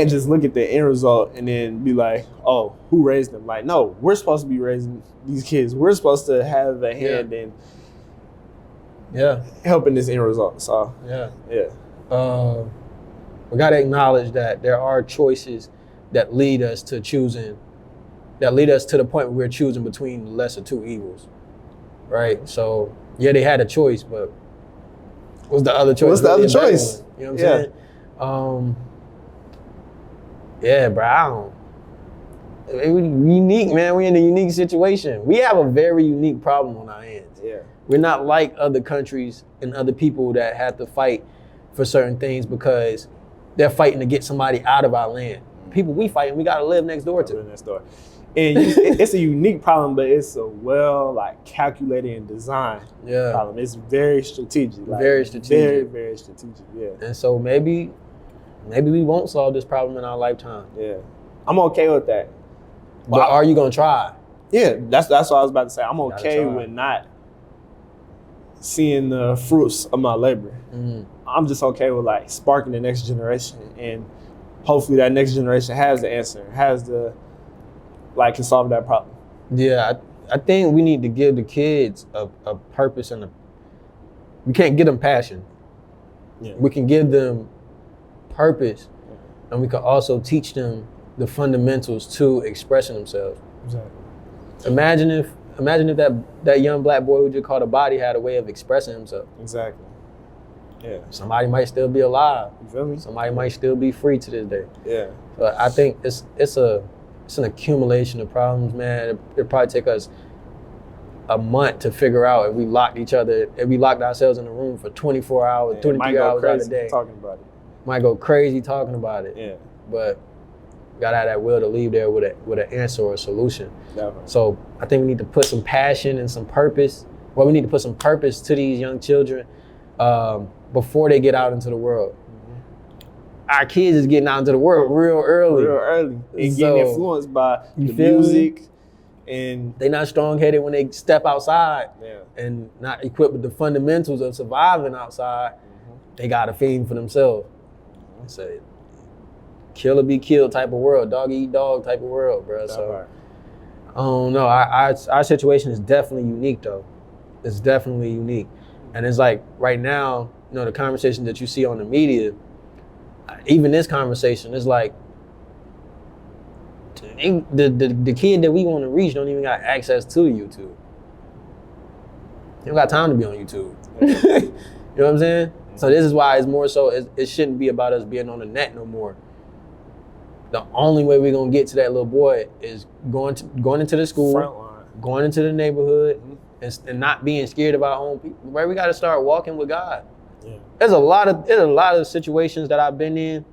just look at the end result and then be like, oh, who raised them? Like, no, we're supposed to be raising these kids. We're supposed to have a hand in helping this end result. So we got to acknowledge that there are choices that lead us to choosing, that lead us to the point where we're choosing between the lesser two evils, right? So yeah, they had a choice, but what's the other choice? What's the other choice? You know what I'm saying? Yeah, bro. We're unique, man. We're in a unique situation. We have a very unique problem on our hands. Yeah. We're not like other countries and other people that have to fight for certain things because they're fighting to get somebody out of our land. People we fighting, we gotta live next door to. Live next door. And it's a unique problem, but it's a calculated and designed problem. It's very strategic. Very strategic. Very, very strategic, yeah. And so maybe we won't solve this problem in our lifetime. Yeah. I'm okay with that. But are you gonna try? Yeah, that's what I was about to say. I'm okay with not seeing the fruits of my labor. I'm just okay with like sparking the next generation, and hopefully that next generation has the answer, can solve that problem. Yeah, I think we need to give the kids a purpose and we can't give them passion. Yeah. We can give them purpose, and we can also teach them the fundamentals to expressing themselves. Exactly. Imagine if that young black boy who just caught a body had a way of expressing himself. Exactly. Yeah. Somebody might still be alive. You feel me? Somebody might still be free to this day. Yeah. But I think it's an accumulation of problems, man. It'd probably take us a month to figure out if we locked ourselves in a room for 24 hours, 23 hours out of the day. Talking about it. Might go crazy talking about it. Yeah. But gotta have that will to leave there with an answer or a solution. Definitely. So I think we need to put some passion and some purpose. Well, we need to put some purpose to these young children before they get out into the world. Our kids is getting out into the world real early. And getting influenced by the music. And they're not strong-headed when they step outside and not equipped with the fundamentals of surviving outside. They got to fend for themselves. It's a kill or be killed type of world, dog eat dog type of world, bro. So I don't know. Our situation is definitely unique, though. It's definitely unique. And it's like right now, the conversation that you see on the media, even this conversation is like the kid that we want to reach don't even got access to YouTube. They don't got time to be on YouTube. You know what I'm saying? So this is why it's more so, it shouldn't be about us being on the net no more. The only way we're gonna get to that little boy is going into the school, going into the neighborhood, and not being scared of our own people. Right? We gotta start walking with God. Yeah. There's a lot of situations that I've been in.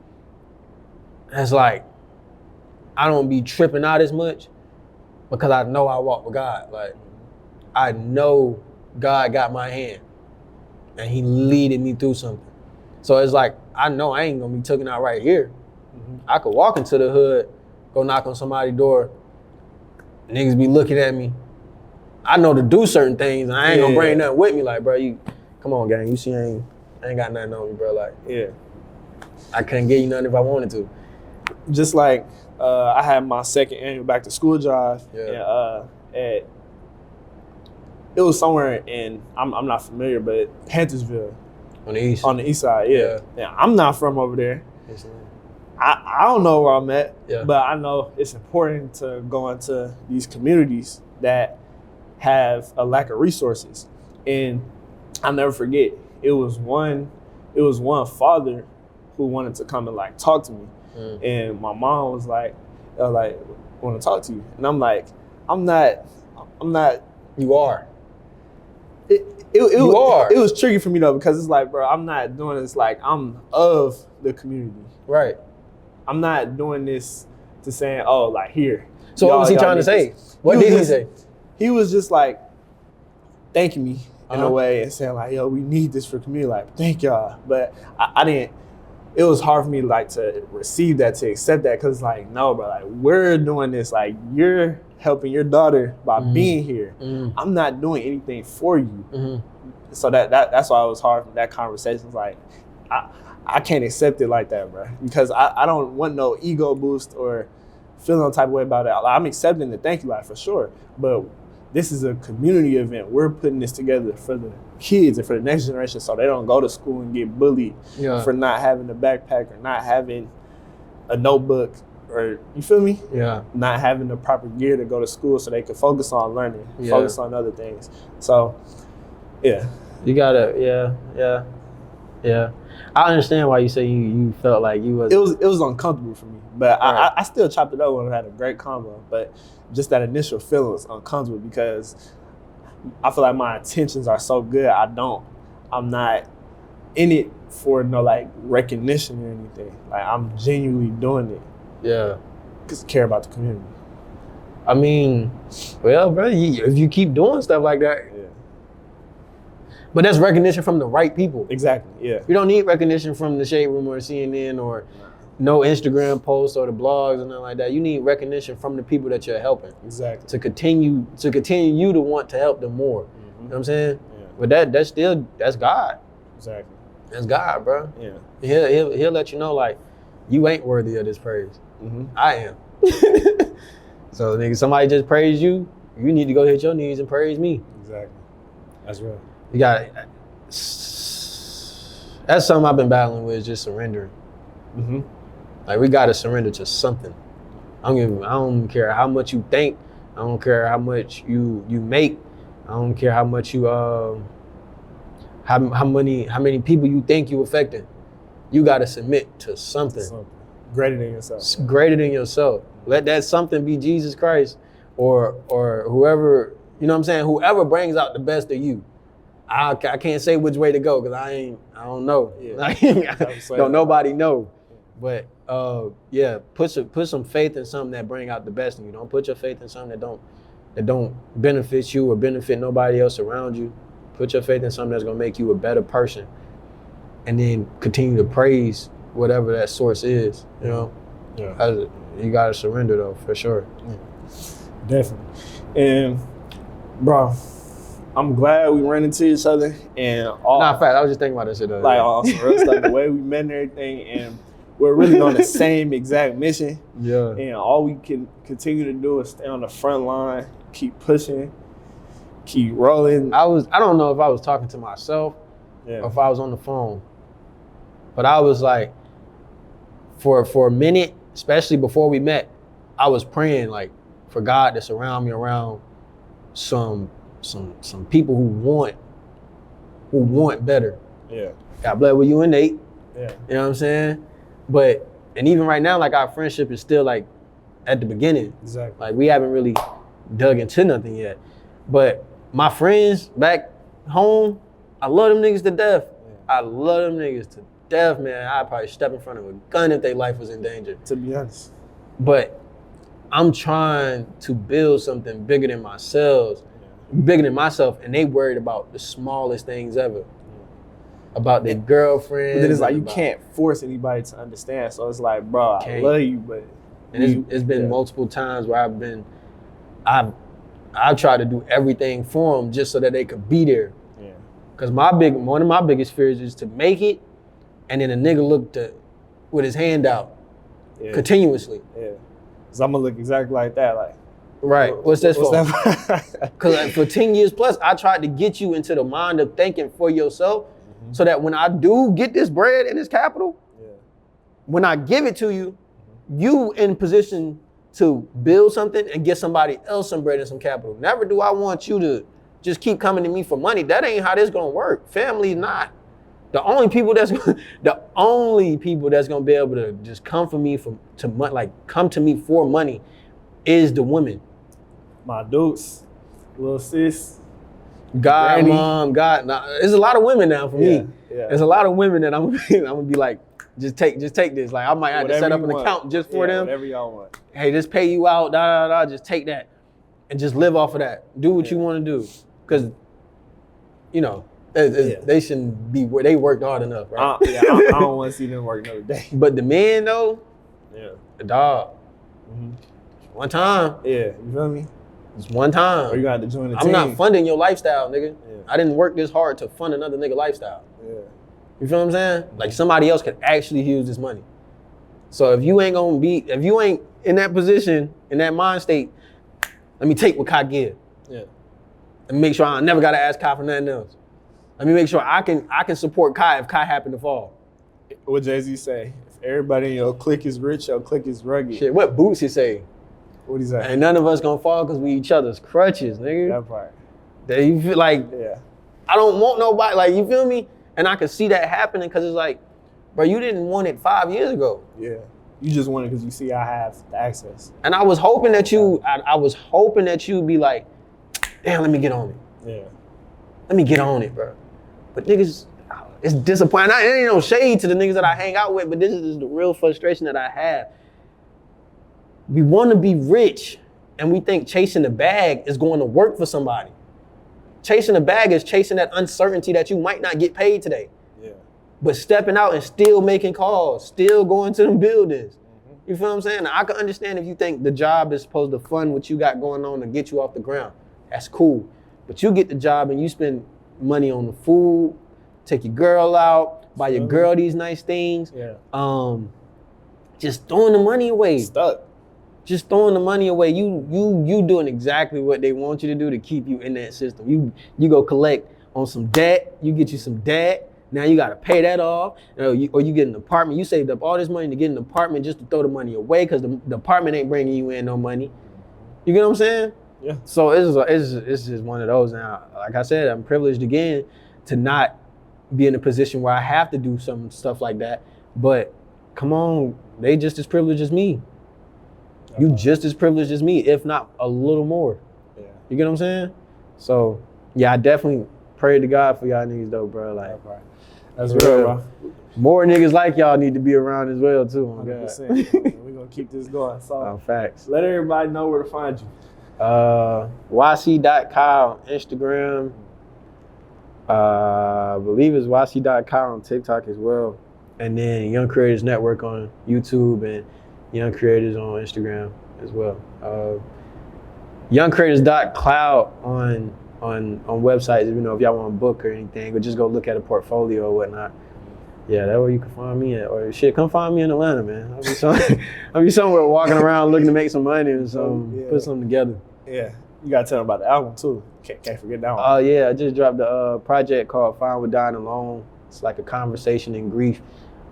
It's like, I don't be tripping out as much because I know I walk with God. Like, I know God got my hand and he leading me through something. So it's like, I know I ain't gonna be taken out right here. I could walk into the hood, go knock on somebody's door, niggas be looking at me. I know to do certain things, and I ain't gonna bring nothing with me. Like, bro, you come on, gang. You see, I ain't got nothing on me, bro. Like, I couldn't get you nothing if I wanted to. Just like I had my second annual back to school drive, and it was somewhere in I'm not familiar, but Panthersville on the east. On the east side, yeah. I'm not from over there. I don't know where I'm at, but I know it's important to go into these communities that have a lack of resources. And I'll never forget, it was one father who wanted to come and like talk to me. And my mom was like, want to talk to you. And I'm like, I'm not. You are. It was tricky for me though, because it's like, bro, I'm not doing this like I'm of the community. Right. I'm not doing this to saying, oh, like here. So what was he trying to say? What did he say? He was just like thanking me in a way and saying like, yo, we need this for the community. Like, thank y'all. But I didn't. It was hard for me like to receive that, to accept that, because like, no, bro, like we're doing this. Like you're helping your daughter by being here. I'm not doing anything for you. So that's why it was hard for that conversation. It's like I can't accept it like that, bro, because I don't want no ego boost or feel no type of way about it. Like, I'm accepting the thank you, like for sure, but this is a community event. We're putting this together for the kids and for the next generation, so they don't go to school and get bullied for not having a backpack or not having a notebook, or you feel me? Yeah. Not having the proper gear to go to school so they can focus on learning, focus on other things. So, yeah. You gotta, yeah. I understand why you say you felt like you was. It was uncomfortable for me, but I still chopped it up and had a great combo. But just that initial feeling was uncomfortable because I feel like my intentions are so good. I'm not in it for no like recognition or anything. Like I'm genuinely doing it. Yeah. Because I care about the community. I mean, well, bro, if you keep doing stuff like that. Yeah. But that's recognition from the right people. Exactly, yeah. You don't need recognition from the Shade Room or CNN or no Instagram posts or the blogs and nothing like that. You need recognition from the people that you're helping. Exactly. To continue you to want to help them more. You know what I'm saying? Yeah. But that's God. Exactly. That's God, bro. Yeah. He'll let you know like you ain't worthy of this praise. I am. So nigga, somebody just praised you, you need to go hit your knees and praise me. Exactly. That's real. You got it. That's something I've been battling with, is just surrendering. Like we gotta surrender to something. I don't care how much you think. I don't care how much you make. I don't care how much you how many people you think you affecting. You gotta submit to something. Greater than yourself. It's greater than yourself. Let that something be Jesus Christ or whoever, you know what I'm saying? Whoever brings out the best of you. I can't say which way to go because I don't know. Yeah. Don't nobody know. But put some faith in something that bring out the best in you. Don't put your faith in something that don't benefit you or benefit nobody else around you. Put your faith in something that's gonna make you a better person, and then continue to praise whatever that source is. You know, you gotta surrender though, for sure. Yeah. Definitely. And bro, I'm glad we ran into each other and all. Nah, fact, I was just thinking about this shit. Like all some real stuff, the way we met and everything, and we're really on the same exact mission. Yeah. And all we can continue to do is stay on the front line, keep pushing, keep rolling. I don't know if I was talking to myself or if I was on the phone, but I was like, for a minute, especially before we met, I was praying like for God to surround me around some people who want better. Yeah. God bless with you and Nate. Yeah. You know what I'm saying? But, and even right now, like our friendship is still like at the beginning. Exactly. Like we haven't really dug into nothing yet. But my friends back home, I love them niggas to death. Yeah. I love them niggas to death, man. I'd probably step in front of a gun if their life was in danger. To be honest. But I'm trying to build something bigger than myself, and they worried about the smallest things ever. About their girlfriend. But then it's like you can't force anybody to understand. So it's like, bro, I love you, but it's been multiple times where I've been I've tried to do everything for them just so that they could be there. Yeah. Cause one of my biggest fears is to make it, and then a nigga look with his hand out continuously. Yeah. Cause I'm gonna look exactly like that. Like, right. What's this for? Cause like, for 10 years plus, I tried to get you into the mind of thinking for yourself, so that when I do get this bread and this capital, when I give it to you, you in position to build something and get somebody else some bread and some capital. Never do I want you to just keep coming to me for money. That ain't how this gonna work. Family not. The only people that's gonna be able to just come for me come to me for money is the women. My dukes, little sis, God, granny. Mom, God. Nah, there's a lot of women now for me. Yeah. There's a lot of women that I'm gonna be like, just take this. Like I might have to set up an account just for them. Whatever y'all want. Hey, just pay you out, just take that. And just live off of that. Do what you want to do. Because, they shouldn't be where they worked hard enough, right? I don't want to see them work another day. But the men though, the dog. One time. Yeah, you feel me? It's one time. Or you got to join the team. I'm not funding your lifestyle, nigga. Yeah. I didn't work this hard to fund another nigga lifestyle. Yeah. You feel what I'm saying? Like somebody else could actually use this money. So if you ain't in that position, in that mind state, let me take what Kai give. Yeah. And make sure I never gotta ask Kai for nothing else. Let me make sure I can support Kai if Kai happen to fall. What Jay-Z say? If everybody in your clique is rich, your clique is rugged. Shit, what Boots he say? What he say? Ain't none of us gonna fall because we each other's crutches, nigga. That part. That you feel like, I don't want nobody, like, you feel me? And I could see that happening because it's like, bro, you didn't want it 5 years ago. Yeah. You just want it because you see I have the access. And I was hoping that you'd be like, damn, let me get on it. Yeah. Let me get on it, bro. But niggas, it's disappointing. It ain't no shade to the niggas that I hang out with, but this is the real frustration that I have. We want to be rich, and we think chasing the bag is going to work for somebody. Chasing the bag is chasing that uncertainty that you might not get paid today. Yeah. But stepping out and still making calls, still going to them buildings. You feel what I'm saying? Now, I can understand if you think the job is supposed to fund what you got going on to get you off the ground. That's cool. But you get the job and you spend money on the food, take your girl out, buy your girl these nice things. Yeah. Just throwing the money away. Stuck. Just throwing the money away. You doing exactly what they want you to do to keep you in that system. You go collect on some debt. You get you some debt. Now you gotta pay that off. Or you get an apartment. You saved up all this money to get an apartment just to throw the money away because the apartment ain't bringing you in no money. You get what I'm saying? Yeah. So it's just one of those. Now, like I said, I'm privileged again to not be in a position where I have to do some stuff like that. But come on, they just as privileged as me. You just as privileged as me, if not a little more. Yeah. You get what I'm saying? So yeah, I definitely pray to God for y'all niggas though, bro. Like that's real, bro. More niggas like y'all need to be around as well too. 100%. We're gonna keep this going. So facts. Let everybody know where to find you. YC.Kyle on Instagram. I believe it's YC.Kyle on TikTok as well. And then Young Creators Network on YouTube and Young Creators on Instagram as well. YoungCreatorZ.cloud on websites, if y'all want to book or anything, or just go look at a portfolio or whatnot. Yeah, that's where you can find me at. Or shit, come find me in Atlanta, man. I'll be somewhere walking around looking to make some money and put something together. Yeah, you gotta tell them about the album too. Can't forget that one. Oh yeah, I just dropped a project called Fine with Dying Alone. It's like a conversation in grief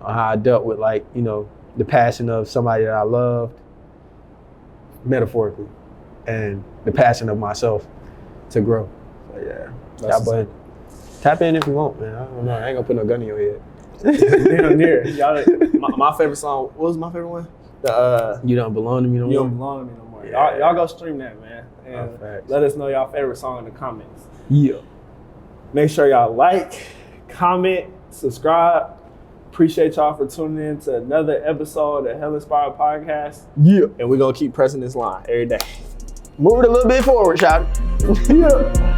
on how I dealt with the passing of somebody that I loved, metaphorically, and the passing of myself to grow. So yeah, but tap in if you want, man. I don't know. I ain't gonna put no gun in your head. Damn near. Y'all, my favorite song. What was my favorite one? You Don't Belong to Me No More. You Don't Belong to Me No More. Yeah. Y'all go stream that, man. And let us know y'all favorite song in the comments. Yeah. Make sure y'all like, comment, subscribe. Appreciate y'all for tuning in to another episode of Hell Inspired Podcast. Yeah. And we're gonna keep pressing this line every day. Move it a little bit forward, shout it. Yeah.